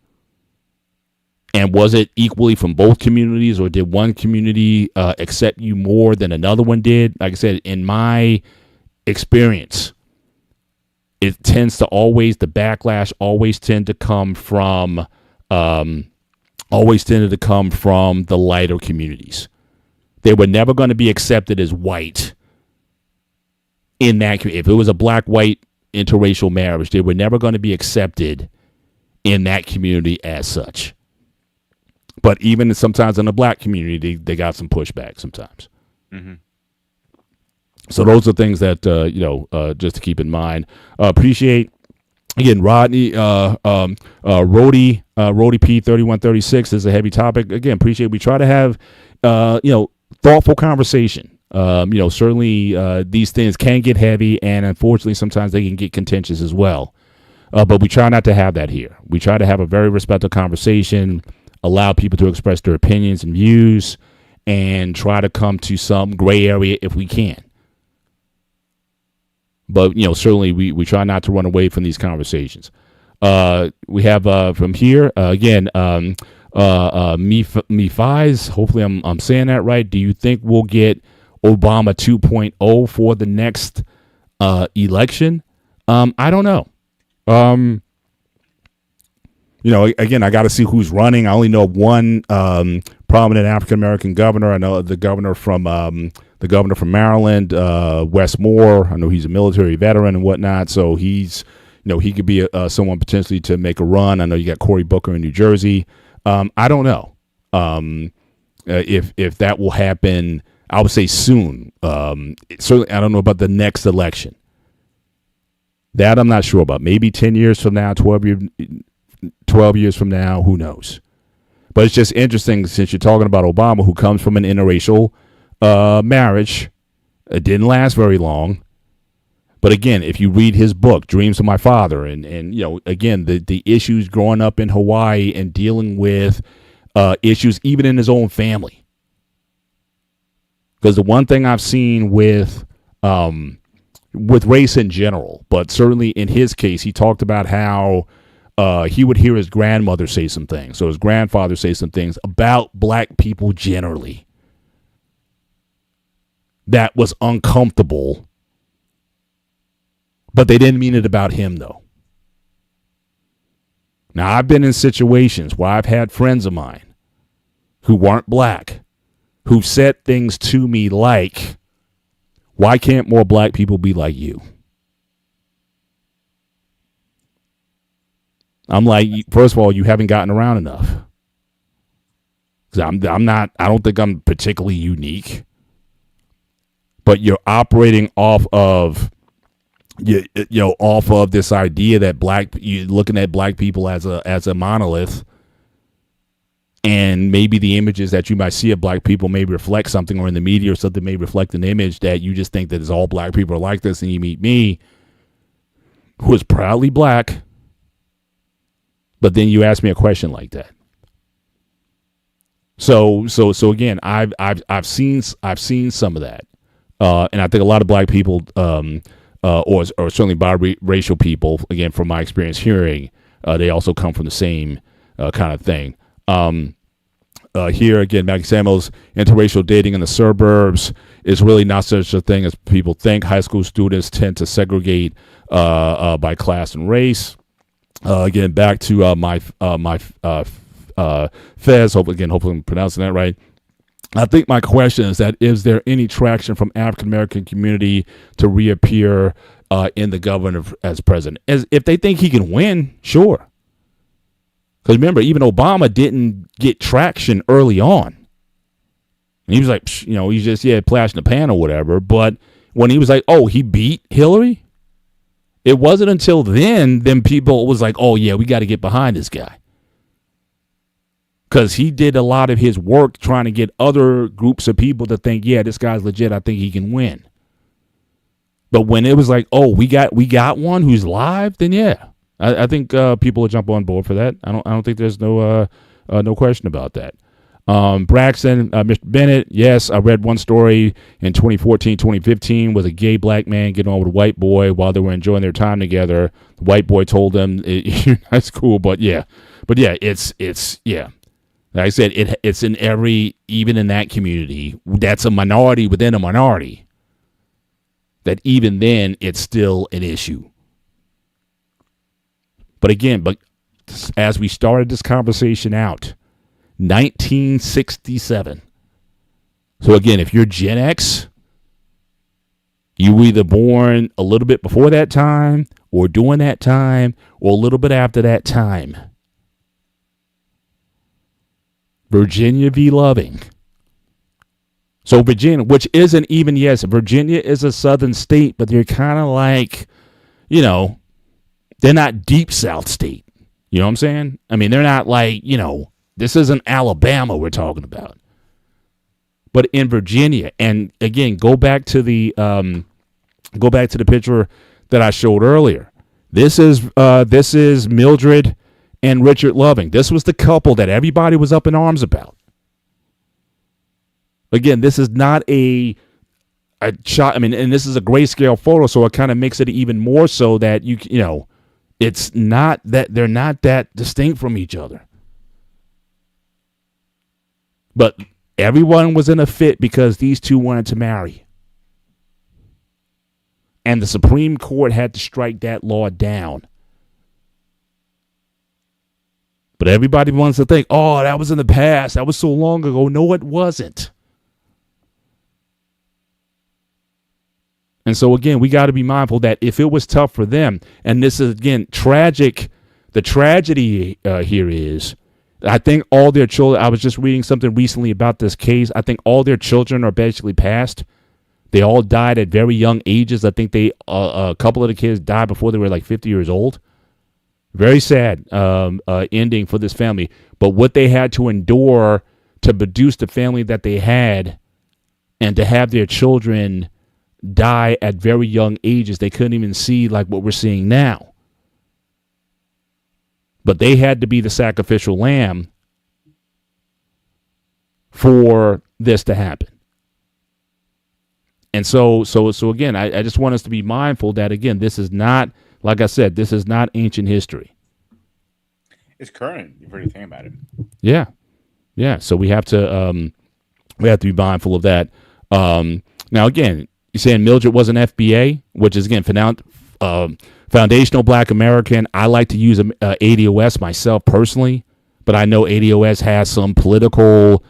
And was it equally from both communities, or did one community accept you more than another one did? Like I said, in my experience, it tends to always, the backlash always tended to come from the lighter communities. They were never going to be accepted as white in that community. If it was a black-white interracial marriage, they were never going to be accepted in that community as such. But even sometimes in the black community, they got some pushback sometimes. Mm-hmm. So those are things that, just to keep in mind. Appreciate, again, Rodney, Rody P3136 is a heavy topic. Again, appreciate, we try to have, thoughtful conversation Certainly these things can get heavy, and unfortunately, sometimes they can get contentious as well. But we try not to have that here. We try to have a very respectful conversation, allow people to express their opinions and views, and try to come to some gray area if we can. But, certainly we try not to run away from these conversations. We have from here, again, Me5s, hopefully I'm saying that right. Do you think we'll get Obama 2.0 for the next election? I don't know. Again, I got to see who's running. I only know one prominent African American governor. I know the governor from Maryland, Wes Moore. I know he's a military veteran and whatnot, so he's he could be someone potentially to make a run. I know you got Cory Booker in New Jersey. I don't know if that will happen. I would say soon. Certainly, I don't know about the next election. That I'm not sure about. Maybe 10 years from now, 12 years from now, who knows? But it's just interesting since you're talking about Obama, who comes from an interracial marriage. It didn't last very long. But again, if you read his book, Dreams of My Father, and again, the issues growing up in Hawaii and dealing with issues even in his own family. Because the one thing I've seen with race in general, but certainly in his case, he talked about how he would hear his grandmother say some things, so his grandfather say some things about black people generally that was uncomfortable, but they didn't mean it about him, though. Now, I've been in situations where I've had friends of mine who weren't black who said things to me like, why can't more black people be like you? I'm like, first of all, you haven't gotten around enough. Because I don't think I'm particularly unique. But you're operating off of, off of this idea that you're looking at black people as a monolith. And maybe the images that you might see of black people may reflect something, or in the media or something may reflect an image that you just think that is all black people are like this. And you meet me, who is proudly black, but then you ask me a question like that. So again, I've seen some of that, and I think a lot of black people, or certainly biracial people, again from my experience hearing, they also come from the same kind of thing. Here again, Maggie Samuels, interracial dating in the suburbs is really not such a thing as people think. High school students tend to segregate by class and race. Again, back to my Fez. Hopefully I'm pronouncing that right. I think my question is that is there any traction from African American community to reappear in the governor as president? If they think he can win, sure. Because remember, even Obama didn't get traction early on. And he was like, he's just, flash in the pan or whatever. But when he was like, oh, he beat Hillary, it wasn't until then people was like, oh, yeah, we got to get behind this guy. Because he did a lot of his work trying to get other groups of people to think, yeah, this guy's legit. I think he can win. But when it was like, oh, we got one who's live, then yeah. I think people will jump on board for that. I don't think there's no question about that. Braxton, Mr. Bennett, yes, I read one story in 2014, 2015 with a gay black man getting on with a white boy while they were enjoying their time together. The white boy told them, that's cool, but yeah, it's yeah. Like I said, it's in even in that community, that's a minority within a minority, that even then it's still an issue. But again, as we started this conversation out, 1967. So again, if you're Gen X, you were either born a little bit before that time or during that time or a little bit after that time. Virginia v. Loving. So Virginia, which isn't even, yes, Virginia is a southern state, but they're kind of like, they're not deep South state. You know what I'm saying? I mean, they're not like, this isn't Alabama we're talking about. But in Virginia, and again, go back to the picture that I showed earlier. This is Mildred and Richard Loving. This was the couple that everybody was up in arms about. Again, this is not a shot. I mean, and this is a grayscale photo, so it kind of makes it even more so that you know, it's not that they're not that distinct from each other. But everyone was in a fit because these two wanted to marry. And the Supreme Court had to strike that law down. But everybody wants to think, oh, that was in the past. That was so long ago. No, it wasn't. And so, again, we got to be mindful that if it was tough for them, and this is, again, tragic, the tragedy here is, I think all their children, I was just reading something recently about this case. I think all their children are basically passed. They all died at very young ages. I think a couple of the kids died before they were like 50 years old. Very sad ending for this family. But what they had to endure to produce the family that they had and to have their children die at very young ages, they couldn't even see like what we're seeing now. But they had to be the sacrificial lamb for this to happen. And so again, I just want us to be mindful that, again, this is not, like I said, this is not ancient history. It's current. You've already think about it. Yeah. Yeah. So we have to be mindful of that. Now, again, you're saying Mildred was an FBA, which is, again, foundational Black American. I like to use ADOS myself personally, but I know ADOS has some political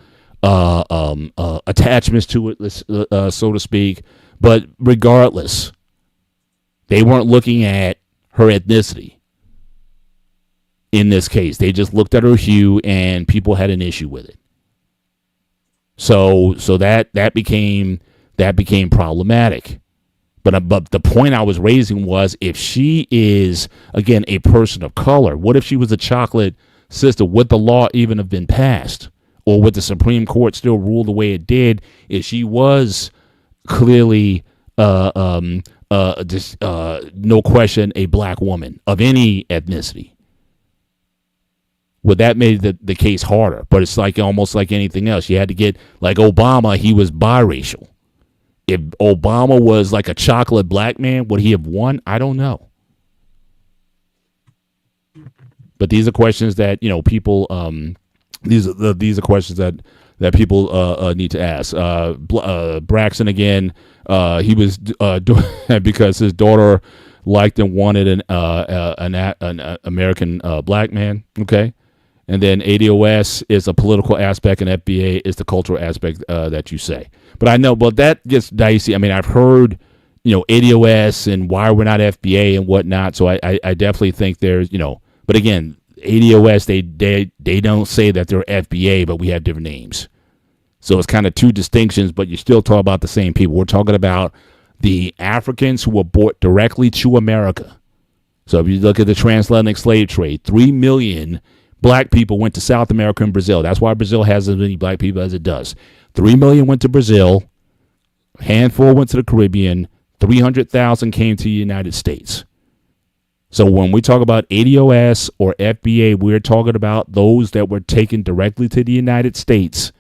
attachments to it, so to speak. But regardless, they weren't looking at her ethnicity in this case. They just looked at her hue, and people had an issue with it. So that became problematic. But the point I was raising was, if she is, again, a person of color, what if she was a chocolate sister? Would the law even have been passed? Or would the Supreme Court still rule the way it did if she was clearly, no question, a black woman of any ethnicity? Would that make the case harder? But it's like almost like anything else. You had to get, like Obama, he was biracial. If Obama was like a chocolate black man, would he have won? I don't know. But these are questions that, you know, people, these are questions that people need to ask. Braxton, again, he was doing because his daughter liked and wanted an American black man. Okay. And then ADOS is a political aspect, and FBA is the cultural aspect that you say. But I know, but that gets dicey. I mean, I've heard, you know, ADOS and why we're not FBA and whatnot. So I definitely think there's, you know, but again, ADOS, they don't say that they're FBA, but we have different names. So it's kind of two distinctions, but you still talk about the same people. We're talking about the Africans who were brought directly to America. So if you look at the transatlantic slave trade, 3 million black people went to South America and Brazil. That's why Brazil has as many black people as it does. 3 million went to Brazil. A handful went to the Caribbean. 300,000 came to the United States. So when we talk about ADOS or FBA, we're talking about those that were taken directly to the United States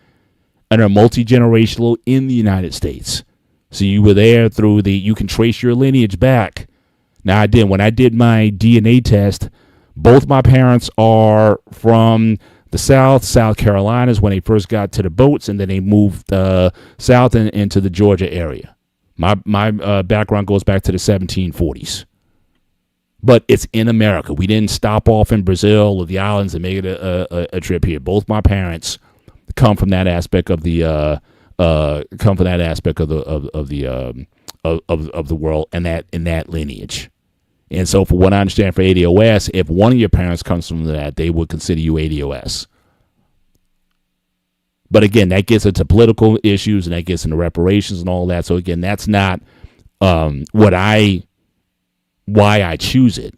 and are multi-generational in the United States. So you were there through you can trace your lineage back. Now when I did my DNA test, both my parents are from the South Carolinas when they first got to the boats, and then they moved south and into the Georgia area. My background goes back to the 1740s. But it's in America. We didn't stop off in Brazil or the islands and make it a trip here. Both my parents come from that aspect of the world and that lineage. And so, for what I understand for ADOS, if one of your parents comes from that, they would consider you ADOS. But again, that gets into political issues and that gets into reparations and all that. So again, that's not why I choose it.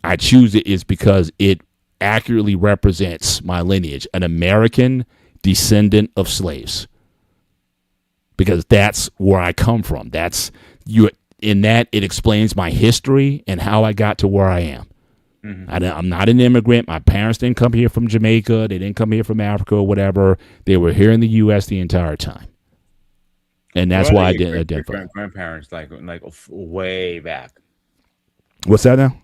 I choose it is because it accurately represents my lineage, an American descendant of slaves. because that's where I come from. That's you. In that, it explains my history and how I got to where I am. I'm not an immigrant. My parents didn't come here from Jamaica. They didn't come here from Africa or whatever. They were here in the U.S. the entire time, and that's why I didn't identify. Grandparents, like way back. What's that now?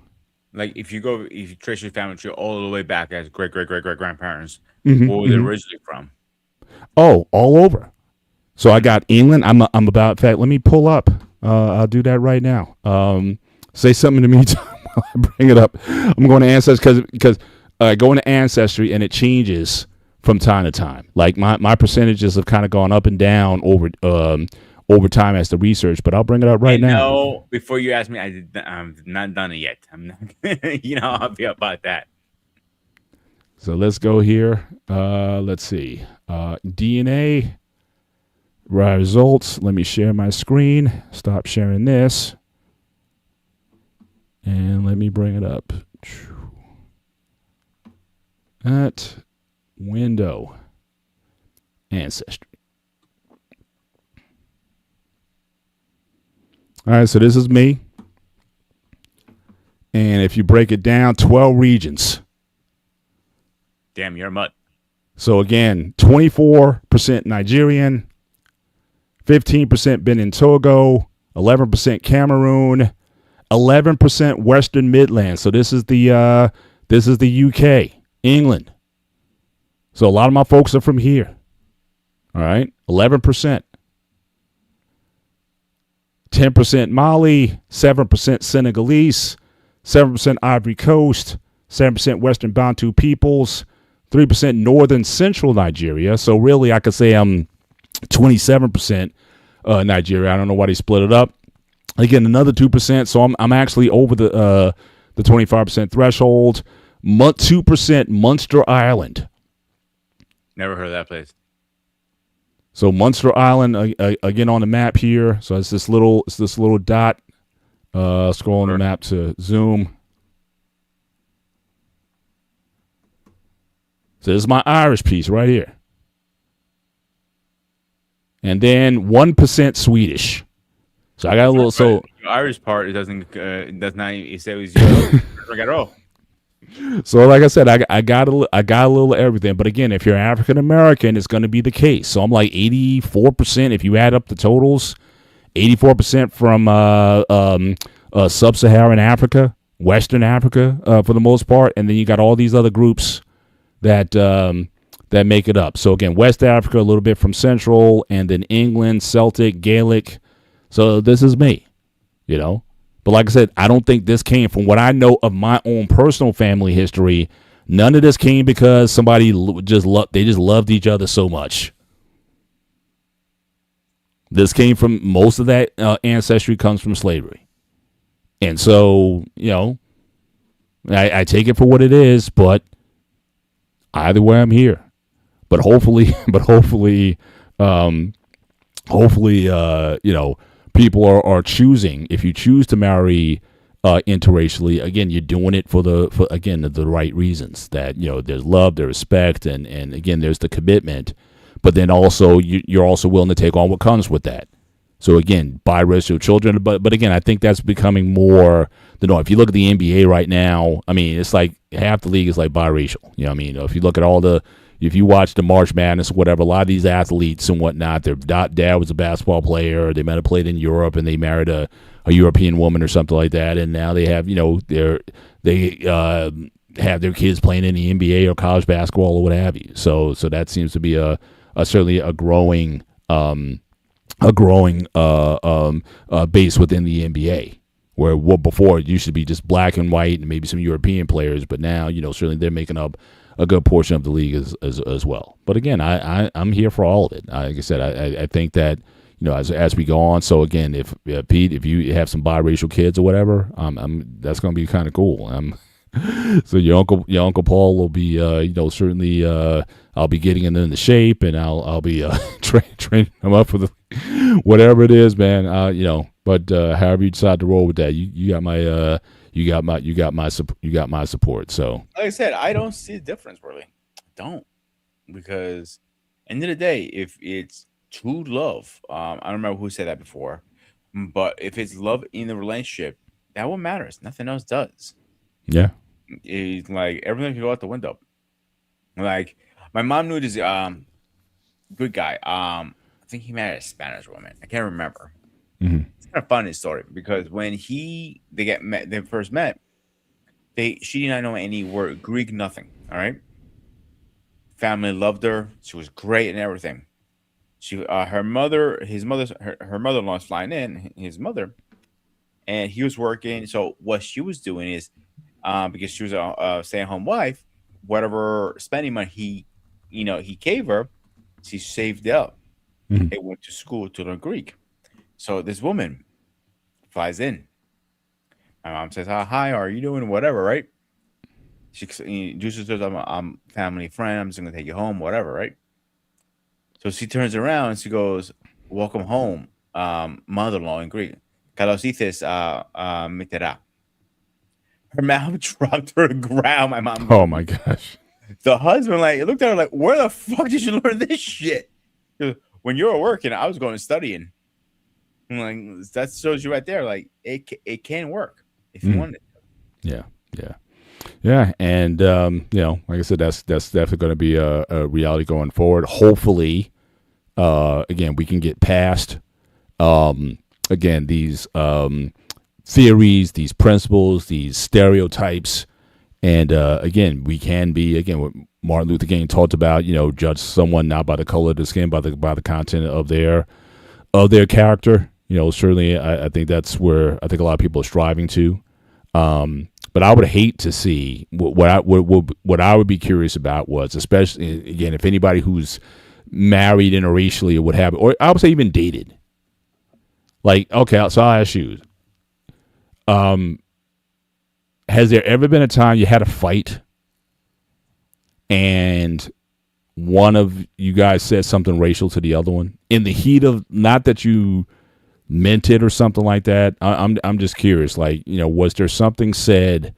Like if you trace your family tree all the way back as great grandparents, Mm-hmm, where were they mm-hmm. originally from? Oh, all over. So I got England. I'm about. In fact, let me pull up. I'll do that right now. Say something in the meantime while I bring it up. I'm going to Ancestry because I go into Ancestry and it changes from time to time. Like my percentages have kind of gone up and down over time as the research. But I'll bring it up right now. No, before you ask me, I'm not done it yet. I'm not. I'll be about that. So let's go here. Let's see. DNA. Results. Let me share my screen. Stop sharing this. And let me bring it up. At window. Ancestry. All right, so this is me. And if you break it down, 12 regions. Damn, you're a mutt. So again, 24% Nigerian, 15% Benin Togo, 11% Cameroon, 11% Western Midlands. So this is the UK, England. So a lot of my folks are from here. All right, 11%. 10% Mali, 7% Senegalese, 7% Ivory Coast, 7% Western Bantu peoples, 3% Northern Central Nigeria. So really, I could say I'm 27% Nigeria. I don't know why they split it up. Again, another 2%. So I'm actually over the 25% threshold. 2% Munster Island. Never heard of that place. So Munster Island again on the map here. So it's this little dot. Scrolling the map to zoom. So this is my Irish piece right here. And then 1% Swedish. So I got a little. So the Irish part, it does not. It says at all. So like I said, I got a little of everything. But again, if you're African American, it's going to be the case. So I'm like 84% if you add up the totals. 84% from sub-Saharan Africa, Western Africa for the most part, and then you got all these other groups that make it up. So again, West Africa, a little bit from Central, and then England, Celtic, Gaelic. So this is me, But like I said, I don't think this came from what I know of my own personal family history. None of this came because somebody just loved each other so much. This came from most of that ancestry comes from slavery. And so, I take it for what it is, but either way I'm here. But hopefully, people are choosing. If you choose to marry interracially, again, you're doing it for the right reasons. That there's love, there's respect, and again, there's the commitment. But then also you're also willing to take on what comes with that. So again, biracial children. But again, I think that's becoming more. If you look at the NBA right now, I mean, it's like half the league is like biracial. If you look at if you watch the March Madness or whatever, a lot of these athletes and whatnot, their dad was a basketball player. They might have played in Europe and they married a European woman or something like that. And now they have, they have their kids playing in the NBA or college basketball or what have you. So that seems to be certainly a growing base within the NBA. Where before it used to be just black and white and maybe some European players, but now certainly they're making up a good portion of the league as well. But again, I'm here for all of it. Like I said, I think that as we go on. So again, if Pete, if you have some biracial kids or whatever, that's going to be kind of cool. So your uncle Paul will be certainly I'll be getting them into shape and I'll be training them up for whatever it is, man. But however you decide to roll with that, you got my support. So like I said, I don't see a difference really. I don't, because end of the day, if it's true love, I don't remember who said that before, but if it's love in the relationship, that what matters. Nothing else does. Yeah. It's like everything can go out the window. Like my mom knew this good guy. I think he married a Spanish woman. I can't remember. Hmm. It's kind of funny story because when they first met, she did not know any word Greek, nothing. All right, family loved her. She was great and everything. Her mother, her mother-in-law is flying in. His mother, and he was working. So what she was doing is, because she was a stay-at-home wife, whatever spending money he gave her, she saved up Hmm. and went to school to learn Greek. So this woman flies in. My mom says, "Hi, how are you doing? Whatever, right?" She introduces herself. I'm family friend. I'm just gonna take you home, whatever, right? So she turns around and she goes, "Welcome home, mother-in-law in Greek. Kalos dices, mitera." Her mouth dropped to the ground. My mom Oh goes, my gosh. the husband like looked at her like, "Where the fuck did you learn this shit?" He goes, when you were working, I was going studying. I'm like, that shows you right there. Like it can work if you Hmm. want it. Yeah. Yeah. Yeah. And like I said, that's definitely going to be a reality going forward. Hopefully, again, we can get past again these theories, these principles, these stereotypes, and again, we can be again what Martin Luther King talked about. Judge someone not by the color of the skin, by the content of their character. Certainly, I think that's where I think a lot of people are striving to. But I would hate to see what I would be curious about was, especially again, if anybody who's married interracially or what have, or I would say even dated. Like, okay, so I'll ask you: has there ever been a time you had a fight and one of you guys said something racial to the other one in the heat of, not that you meant it or something like that? I'm just curious. Like, was there something said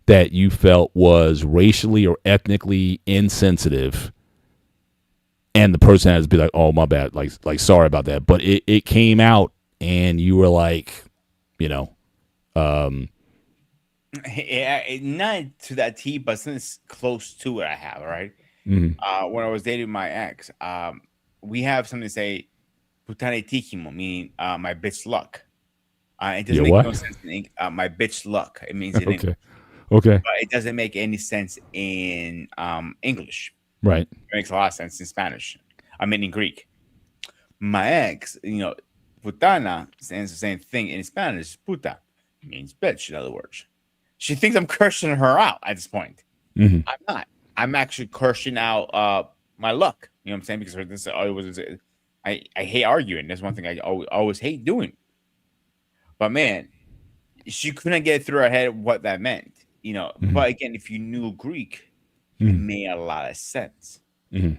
that you felt was racially or ethnically insensitive, and the person has to be like, "Oh, my bad," like sorry about that, but it came out, and you were like, you know, um, Yeah, not to that T, but since close to it, I have right. mm, When I was dating my ex, we have something to say, "Putane tikimo," meaning my bitch luck. It doesn't yeah, make what? no sense in my bitch luck. It means in English, Okay, okay, but it doesn't make any sense in English. right, It makes a lot of sense in Spanish. I mean, in Greek. My ex, putana stands the same thing in Spanish. Puta means bitch, in other words. She thinks I'm cursing her out at this point. hmm, I'm not. I'm actually cursing out my luck. You know what I'm saying? Because this always I hate arguing. That's one thing I always hate doing. But man, she couldn't get through her head what that meant. hmm, But again, if you knew Greek, it hmm, made a lot of sense. hmm.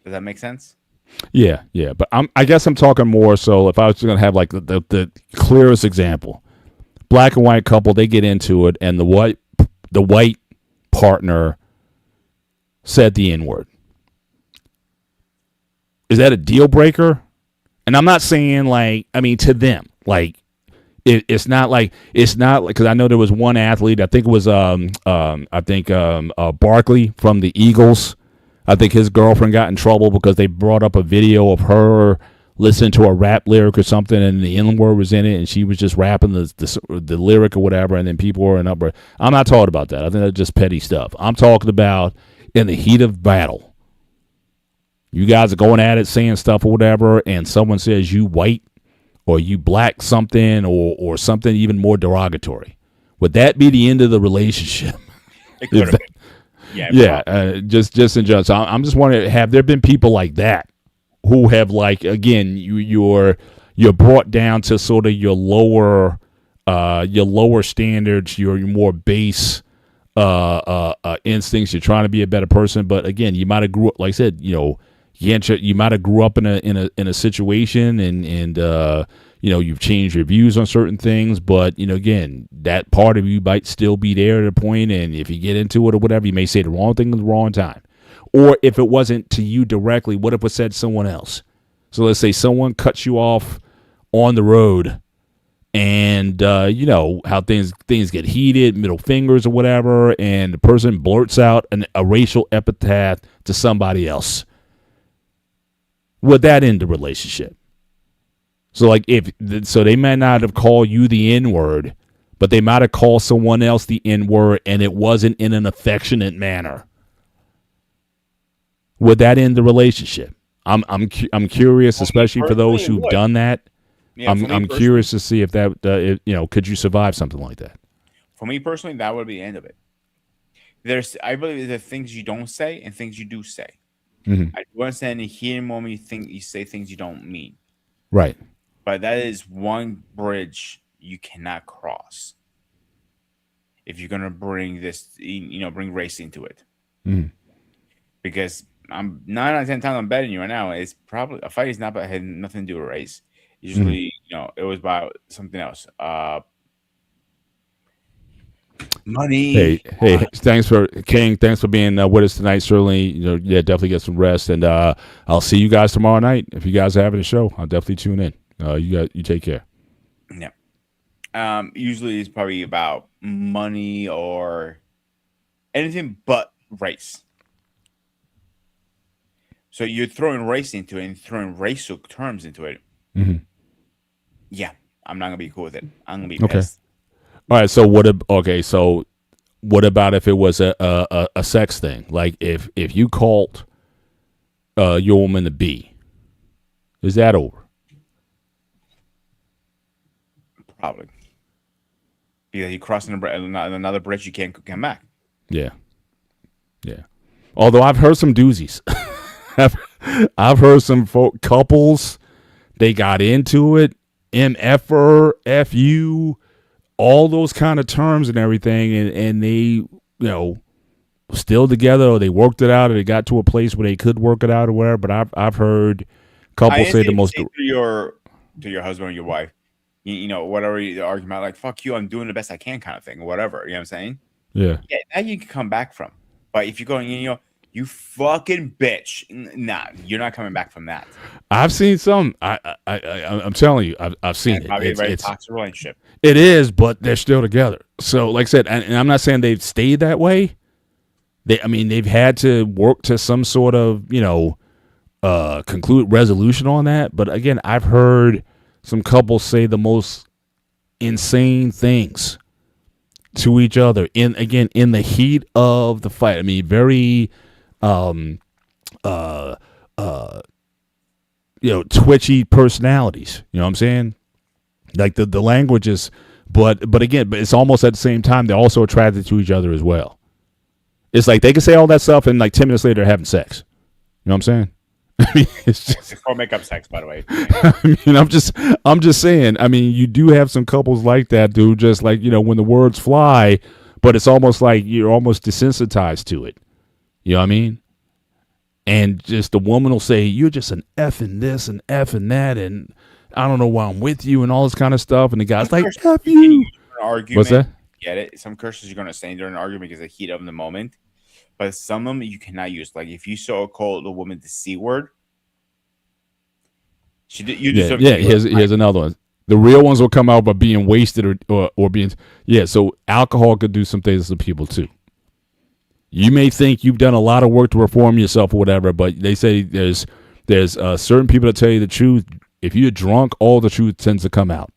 Does that make sense? Yeah, but I guess I'm talking more so if I was going to have like the clearest example, black and white couple, they get into it, and the white partner said the N word. Is that a deal breaker? And I'm not saying like, I mean, to them, like it's not like, because I know there was one athlete, I think it was Barkley from the Eagles. I think his girlfriend got in trouble because they brought up a video of her listening to a rap lyric or something, and the N word was in it, and she was just rapping the lyric or whatever, and then people were in uproar. I'm not talking about that. I think that's just petty stuff. I'm talking about in the heat of battle. You guys are going at it, saying stuff or whatever, and someone says you white or you black something or something even more derogatory. Would that be the end of the relationship? It could If have that, been. Yeah, yeah, probably. just in general. So I'm just wondering, have there been people like that who have like again you're brought down to sort of your lower standards, your more base instincts. You're trying to be a better person, but again, you might have grew up, like I said, you might have grew up in a situation, and you've changed your views on certain things, but again, that part of you might still be there at a point, and if you get into it or whatever, you may say the wrong thing at the wrong time. Or if it wasn't to you directly, what if it said to someone else? So let's say someone cuts you off on the road, and you know how things get heated, middle fingers or whatever, and the person blurts out a racial epithet to somebody else. Would that end the relationship? So like so they might not have called you the N-word, but they might have called someone else the N-word, and it wasn't in an affectionate manner. Would that end the relationship? I'm curious, especially for those who've done that. Yeah, I'm curious to see if that could you survive something like that? For me personally, that would be the end of it. I believe there are things you don't say and things you do say. Mm-hmm. I do understand in here moment you say things you don't mean. Right. But that is one bridge you cannot cross if you're gonna bring bring race into it. Mm. Because I'm 9 out of 10 times I'm betting you right now. It's probably a fight is not had nothing to do with race. Usually, it was about something else. Money. Hey, thanks for King. Thanks for being with us tonight. Certainly, definitely get some rest, and I'll see you guys tomorrow night. If you guys are having a show, I'll definitely tune in. You take care. Yeah. Usually it's probably about money or anything but race. So you're throwing race into it and throwing racial terms into it. Mm-hmm. Yeah, I'm not gonna be cool with it. I'm gonna be pissed. All right. So what about if it was a sex thing? Like if you called your woman a B, is that over? Probably. Because you crossing another bridge, you can't come back. Yeah. Although I've heard some doozies. I've heard some couples, they got into it, MFer, FU, all those kind of terms and everything, and they, still together, or they worked it out, or they got to a place where they could work it out or whatever. But I've heard couples say the most to your husband or your wife, whatever the argument, like fuck you, I'm doing the best I can, kind of thing, or whatever. You know what I'm saying? Yeah. Yeah, that you can come back from. But if you're going, you fucking bitch, nah, you're not coming back from that. I've seen some. I'm telling you, I've seen it. It's a very toxic relationship. It is, but they're still together. So, like I said, and I'm not saying they've stayed that way. They've had to work to some sort of, conclude resolution on that. But again, I've heard some couples say the most insane things to each other in the heat of the fight. Very twitchy personalities. You know what I'm saying? Like the language is, but it's almost at the same time they're also attracted to each other as well. It's like they can say all that stuff and like 10 minutes later they're having sex. You know what I'm saying? It's just before makeup sex, by the way. I'm just saying. You do have some couples like that, dude. Just like when the words fly, but it's almost like you're almost desensitized to it. You know what I mean? And just the woman will say, "You're just an F in this and F in that, and I don't know why I'm with you," and all this kind of stuff. And the guy's like, "F you." What's that? Get it? Some curses you're gonna say during an argument because of the heat of the moment. But some of them you cannot use. Like if you call the woman the C word, here's another one. The real ones will come out by being wasted or being So alcohol could do some things to people too. You may think you've done a lot of work to reform yourself or whatever, but they say there's certain people that tell you the truth. If you're drunk, all the truth tends to come out.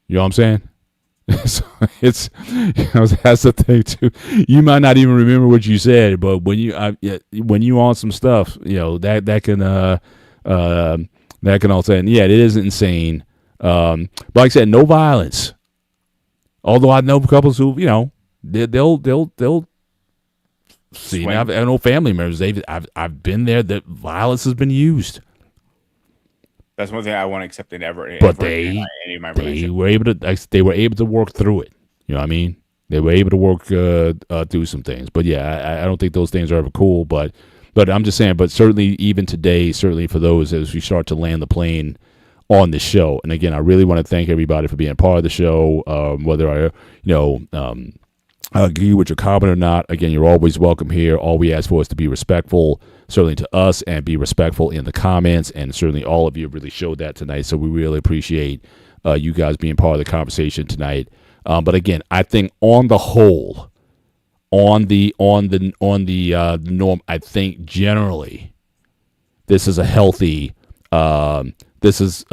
You know what I'm saying? So it's that's the thing too. You might not even remember what you said, but when you on some stuff, that can also. And yeah, it is insane. But like I said, no violence. Although I know couples who they'll see. Now, I know family members. I've been there. That violence has been used. That's one thing I want to accept in ever. But they were able to work through it. You know what I mean? They were able to work through some things. But yeah, I don't think those things are ever cool. But I'm just saying. But certainly, even today, certainly for those as we start to land the plane on the show. And again, I really want to thank everybody for being part of the show. Whether agree with your comment or not, again, you're always welcome here. All we ask for is to be respectful, certainly to us, and be respectful in the comments. And certainly all of you really showed that tonight. So we really appreciate you guys being part of the conversation tonight. But again, I think on the whole, on the norm, I think generally this is a healthy this is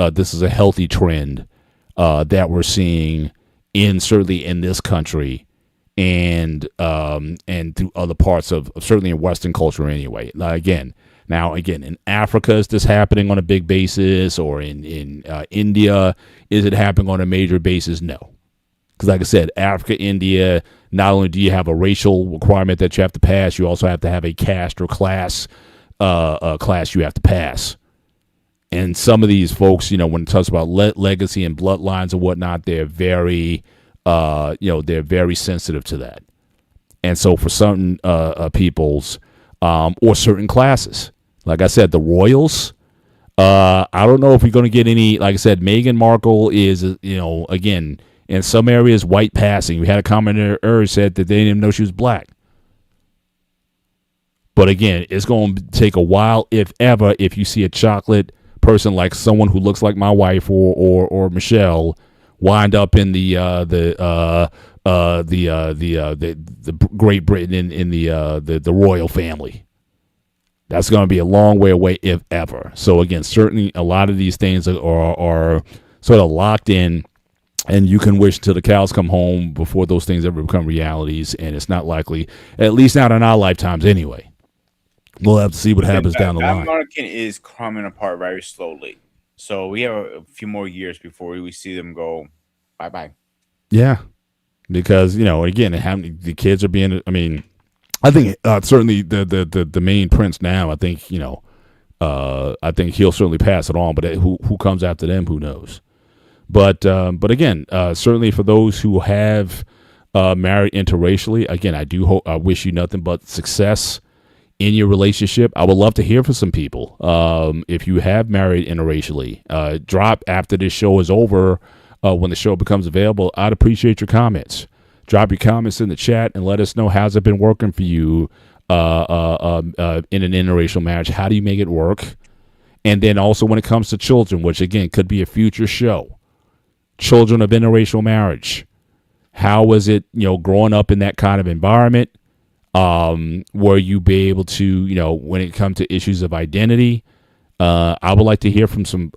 a healthy trend that we're seeing certainly in this country and through other parts of certainly in Western culture anyway. Again, in Africa, is this happening on a big basis, or in India, is it happening on a major basis? No, because like I said, Africa, India, not only do you have a racial requirement that you have to pass, you also have to have a caste or class you have to pass. And some of these folks, when it talks about legacy and bloodlines and whatnot, they're very they're very sensitive to that. And so for certain peoples or certain classes, like I said, the royals, I don't know if we're going to get any, like I said, Meghan Markle is, again, in some areas, white passing. We had a commenter earlier said that they didn't even know she was black. But again, it's going to take a while, if ever, if you see a chocolate person like someone who looks like my wife or Michelle wind up in the Great Britain in the royal family. That's going to be a long way away, if ever. So again, certainly a lot of these things are sort of locked in, and you can wish till the cows come home before those things ever become realities, and it's not likely, at least not in our lifetimes anyway. We'll have to see what happens down the line. That monarchy is coming apart very slowly. So we have a few more years before we see them go bye-bye. Yeah, because, again, the kids are being, I think certainly the main prince now, I think, I think he'll certainly pass it on, but who comes after them, who knows? But again, certainly for those who have married interracially, again, I wish you nothing but success in your relationship. I would love to hear from some people. If you have married interracially, drop after this show is over. When the show becomes available, I'd appreciate your comments. Drop your comments in the chat and let us know how's it been working for you in an interracial marriage. How do you make it work? And then also when it comes to children, which again could be a future show, children of interracial marriage. How was it, growing up in that kind of environment? Where you be able to, when it comes to issues of identity, I would like to hear from some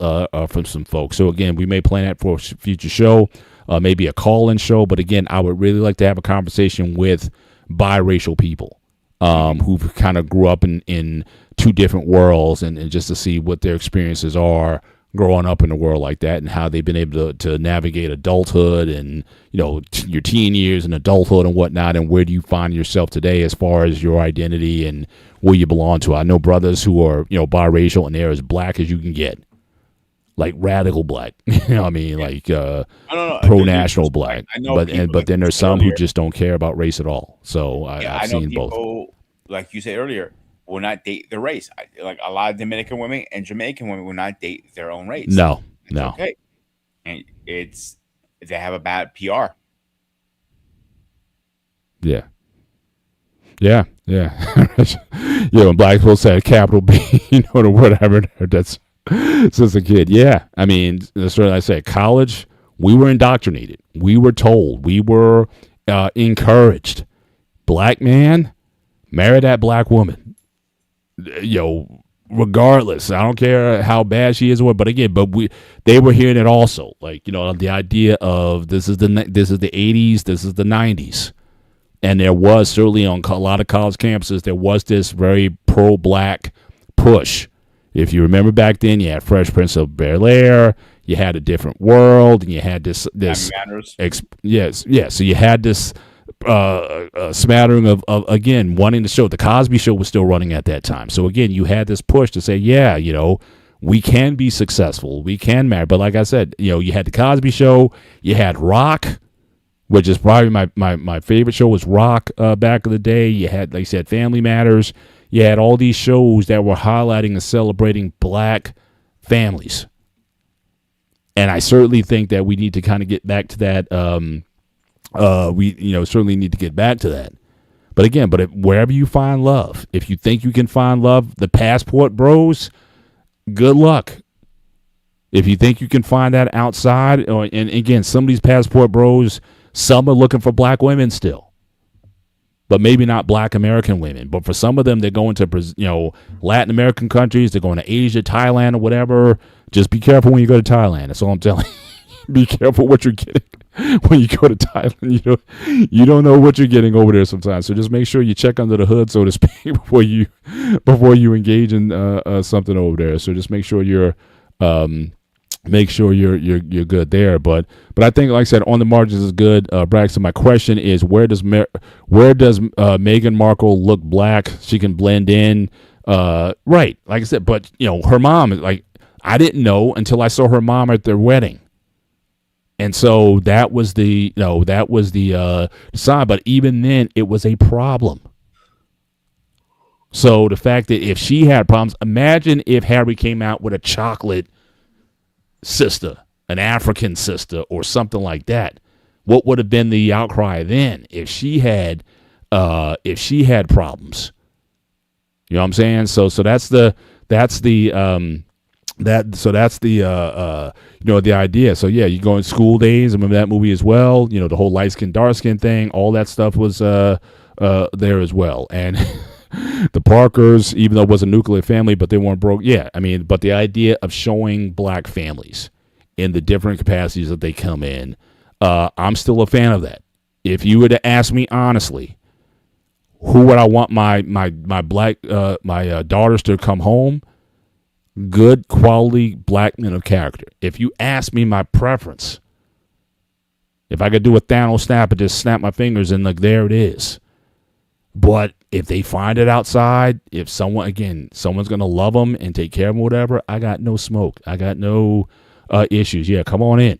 folks. So again, we may plan that for a future show, maybe a call-in show. But again, I would really like to have a conversation with biracial people who kind of grew up in two different worlds, and just to see what their experiences are growing up in a world like that, and how they've been able to navigate adulthood and your teen years and adulthood and whatnot, and where do you find yourself today as far as your identity and where you belong to. I know brothers who are biracial, and they're as black as you can get, like radical black. Like pro-national black. But then there's some who just don't care about race at all. So I've seen both. Like you said earlier, will not date the race. Like a lot of Dominican women and Jamaican women will not date their own race. No. Okay, and they have a bad PR. Yeah. When black people say capital B, or whatever. That's since a kid. Yeah, that's what I say. College, we were indoctrinated. We were told. We were encouraged. Black man, marry that black woman. Regardless, I don't care how bad she is or what. But again, they were hearing it also, like the idea of this is the 80s, this is the 90s, and there was certainly on a lot of college campuses there was this very pro-black push. If you remember back then, you had Fresh Prince of Bel-Air, you had A Different World, and you had this yes. So you had this smattering of again wanting to show. The Cosby Show was still running at that time, so again you had this push to say, we can be successful, we can marry. But like I said, you had the Cosby Show, you had Rock, which is probably my favorite show was Rock back in the day. You had, like I said, Family Matters. You had all these shows that were highlighting and celebrating black families, and I certainly think that we need to kind of get back to that We certainly need to get back to that. But again, wherever you find love, if you think you can find love, the passport bros, good luck. If you think you can find that outside, and again, some of these passport bros, some are looking for black women still, but maybe not black American women. But for some of them, they're going to Latin American countries, they're going to Asia, Thailand, or whatever. Just be careful when you go to Thailand. That's all I'm telling you. Be careful what you're getting when you go to Thailand. You don't know what you're getting over there sometimes. So just make sure you check under the hood, so to speak, before you engage in something over there. So just make sure you're you're good there. But I think, like I said, on the margins is good. Braxton, my question is, where does Meghan Markle look black? She can blend in, right? Like I said, but her mom, like, I didn't know until I saw her mom at their wedding. And so that was the sign. But even then, it was a problem. So the fact that if she had problems, imagine if Harry came out with a chocolate sister, an African sister, or something like that. What would have been the outcry then if she had problems? You know what I'm saying? So that's the the idea. So yeah, you go in School Days. I remember that movie as well. The whole light skin, dark skin thing. All that stuff was there as well. And the Parkers, even though it was a nuclear family, but they weren't broke. Yeah, I mean, but the idea of showing black families in the different capacities that they come in, I'm still a fan of that. If you were to ask me honestly, who would I want my black my daughters to come home? Good quality black men of character. If you ask me my preference, if I could do a Thanos snap and just snap my fingers and like there it is. But if they find it outside, if someone's gonna love them and take care of them, whatever, I got no smoke. I got no issues. Yeah, come on in,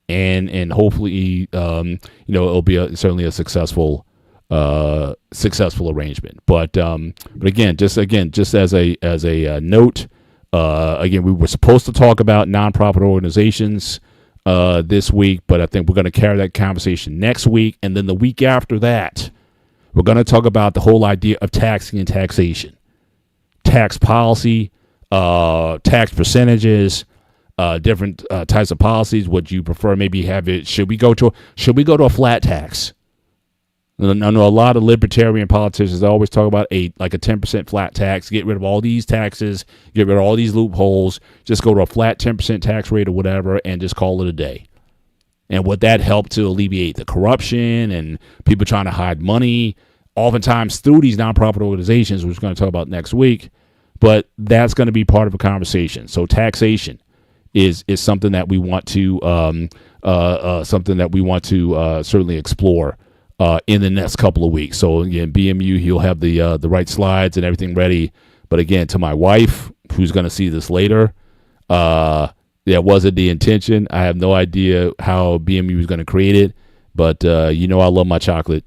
and hopefully, it'll be certainly a successful arrangement. But again, just as a note, again, we were supposed to talk about nonprofit organizations this week, but I think we're going to carry that conversation next week, and then the week after that, we're going to talk about the whole idea of taxing and taxation, tax policy, tax percentages, different types of policies. Would you prefer maybe have it? Should we go to a flat tax? I know a lot of libertarian politicians always talk about a 10% flat tax, get rid of all these taxes, get rid of all these loopholes, just go to a flat 10% tax rate or whatever, and just call it a day. And would that help to alleviate the corruption and people trying to hide money, oftentimes through these nonprofit organizations, which we're going to talk about next week? But that's going to be part of a conversation. So taxation is something that we want to certainly explore in the next couple of weeks. So again, BMU, he'll have the right slides and everything ready. But again, to my wife, who's going to see this later, that wasn't the intention. I have no idea how BMU is going to create it, but I love my chocolate,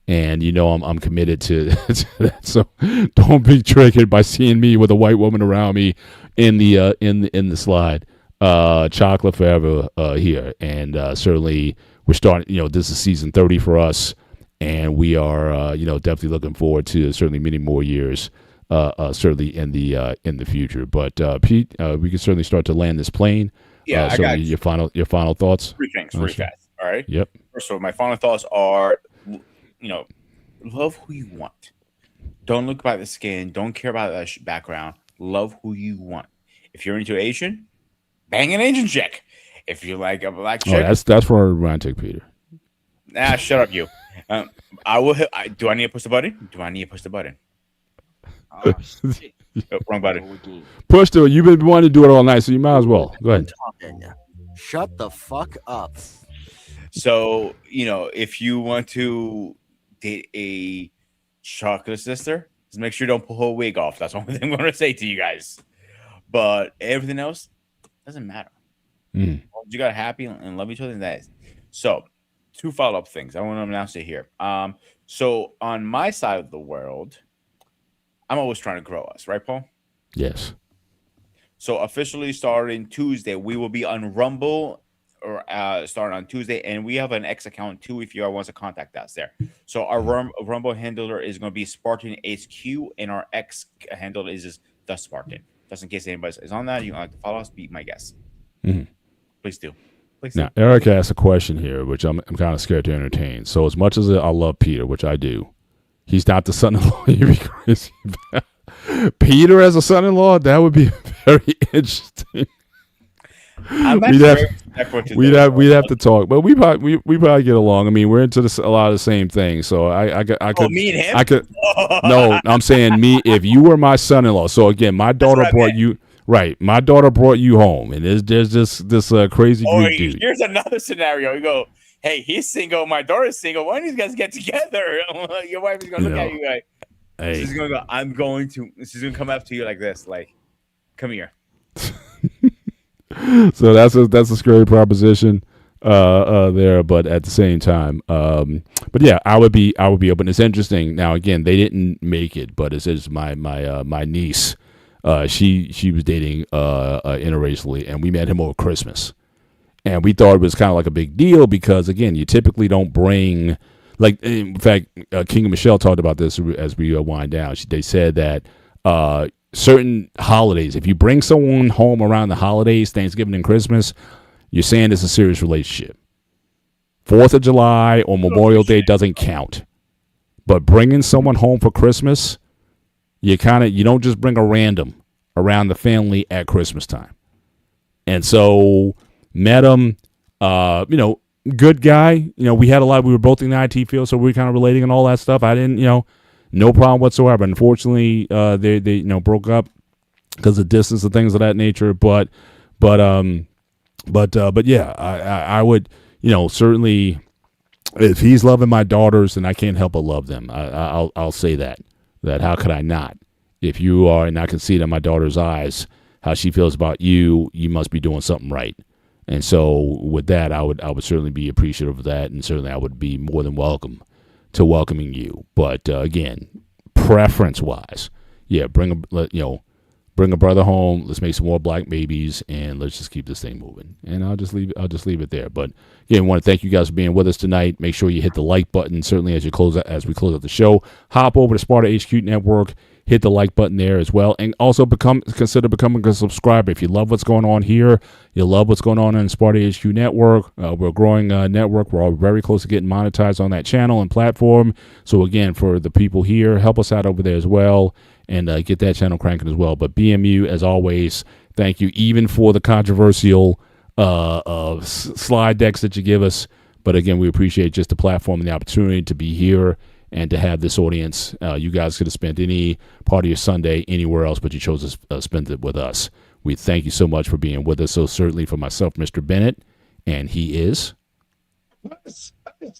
and I'm committed to that. So don't be triggered by seeing me with a white woman around me in the slide. Chocolate forever here, and certainly we're starting. This is season 30 for us, and we are definitely looking forward to certainly many more years. Certainly in the future. But Pete, we can certainly start to land this plane. Yeah, I got your final thoughts. Three things, really fast. All right. Yep. First of all, my final thoughts are, love who you want. Don't look by the skin. Don't care about the background. Love who you want. If you're into Asian, bang an Asian chick. If you like a black chick, that's for romantic, Peter. Nah, shut up, you. I will. Do I need to push the button? Oh, wrong button. Push the. You've been wanting to do it all night, so you might as well. Go ahead. Shut the fuck up. So if you want to date a chocolate sister, just make sure you don't pull her wig off. That's the only thing I'm going to say to you guys. But everything else doesn't matter. You got happy and love each other. And that is. So 2 follow-up things. I want to announce it here. So on my side of the world, I'm always trying to grow us, right, Paul? Yes. So officially starting Tuesday, we will be on Rumble or starting on Tuesday, and we have an X account too if you want to contact us there. So our Rumble handler is going to be Spartan HQ, and our X handle is just the Spartan. Just in case anybody is on that, you want to follow us, be my guest. Please do. Now, Eric asked a question here, which I'm kind of scared to entertain. So, as much as I love Peter, which I do, he's not the son-in-law you'd be crazy about. Peter as a son-in-law, that would be very interesting. We'd have to talk, but we probably get along. I mean, we're into a lot of the same things, so I could. Me and him? I could. No, I'm saying me. If you were my son-in-law, so again, my daughter brought you. Right, my daughter brought you home, and there's this crazy Greek dude. Here's another scenario. You go, hey, he's single, my daughter's single. Why don't you guys get together? Your wife is gonna look at you like, hey. She's gonna go. She's gonna come up to you like this, like, come here. So that's a scary proposition there, but at the same time, but yeah, I would be open. It's interesting. Now again, they didn't make it, but it says my niece. She was dating interracially, and we met him over Christmas, and we thought it was kind of like a big deal because again, you typically don't bring, like, in fact, King and Michelle talked about this as we wind down. They said that certain holidays, if you bring someone home around the holidays, Thanksgiving and Christmas, you're saying it's a serious relationship. 4th of July or Memorial Day doesn't count, but bringing someone home for Christmas. You don't just bring a random around the family at Christmas time. And so met him, good guy. We were both in the IT field, so we were kind of relating and all that stuff. I didn't, no problem whatsoever. Unfortunately, they broke up because of distance and things of that nature. But yeah, I would, certainly, if he's loving my daughters, then I can't help but love them. I'll say that how could I not? If you are, and I can see it in my daughter's eyes, how she feels about you, you must be doing something right. And so with that, I would certainly be appreciative of that, and certainly I would be more than welcoming you. But again, preference-wise, yeah, bring a brother home. Let's make some more black babies, and let's just keep this thing moving. And I'll just leave it there. But again, I want to thank you guys for being with us tonight. Make sure you hit the like button. Certainly, as we close out the show, hop over to Sparta HQ Network. Hit the like button there as well, and also consider becoming a subscriber. If you love what's going on here, you love what's going on in Sparta HQ Network. We're a growing network. We're all very close to getting monetized on that channel and platform. So again, for the people here, help us out over there as well, and get that channel cranking as well. But BMU, as always, thank you, even for the controversial slide decks that you give us. But again, we appreciate just the platform and the opportunity to be here and to have this audience. You guys could have spent any part of your Sunday anywhere else, but you chose to spend it with us. We thank you so much for being with us. So certainly for myself, Mr. Bennett, and he is the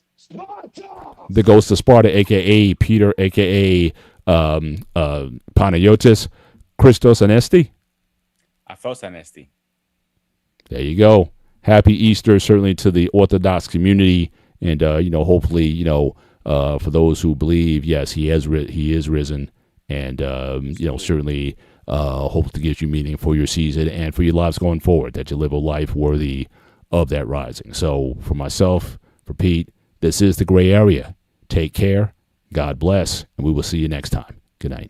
Ghost of Sparta, a.k.a. Peter, a.k.a. Panayotis, Christos Anesti. Afos Anesti. There you go. Happy Easter, certainly to the Orthodox community, and hopefully, for those who believe, yes, he is risen, and certainly hope to give you meaning for your season and for your lives going forward, that you live a life worthy of that rising. So for myself, for Pete, this is the Gray Area. Take care, God bless, and we will see you next time. Good night.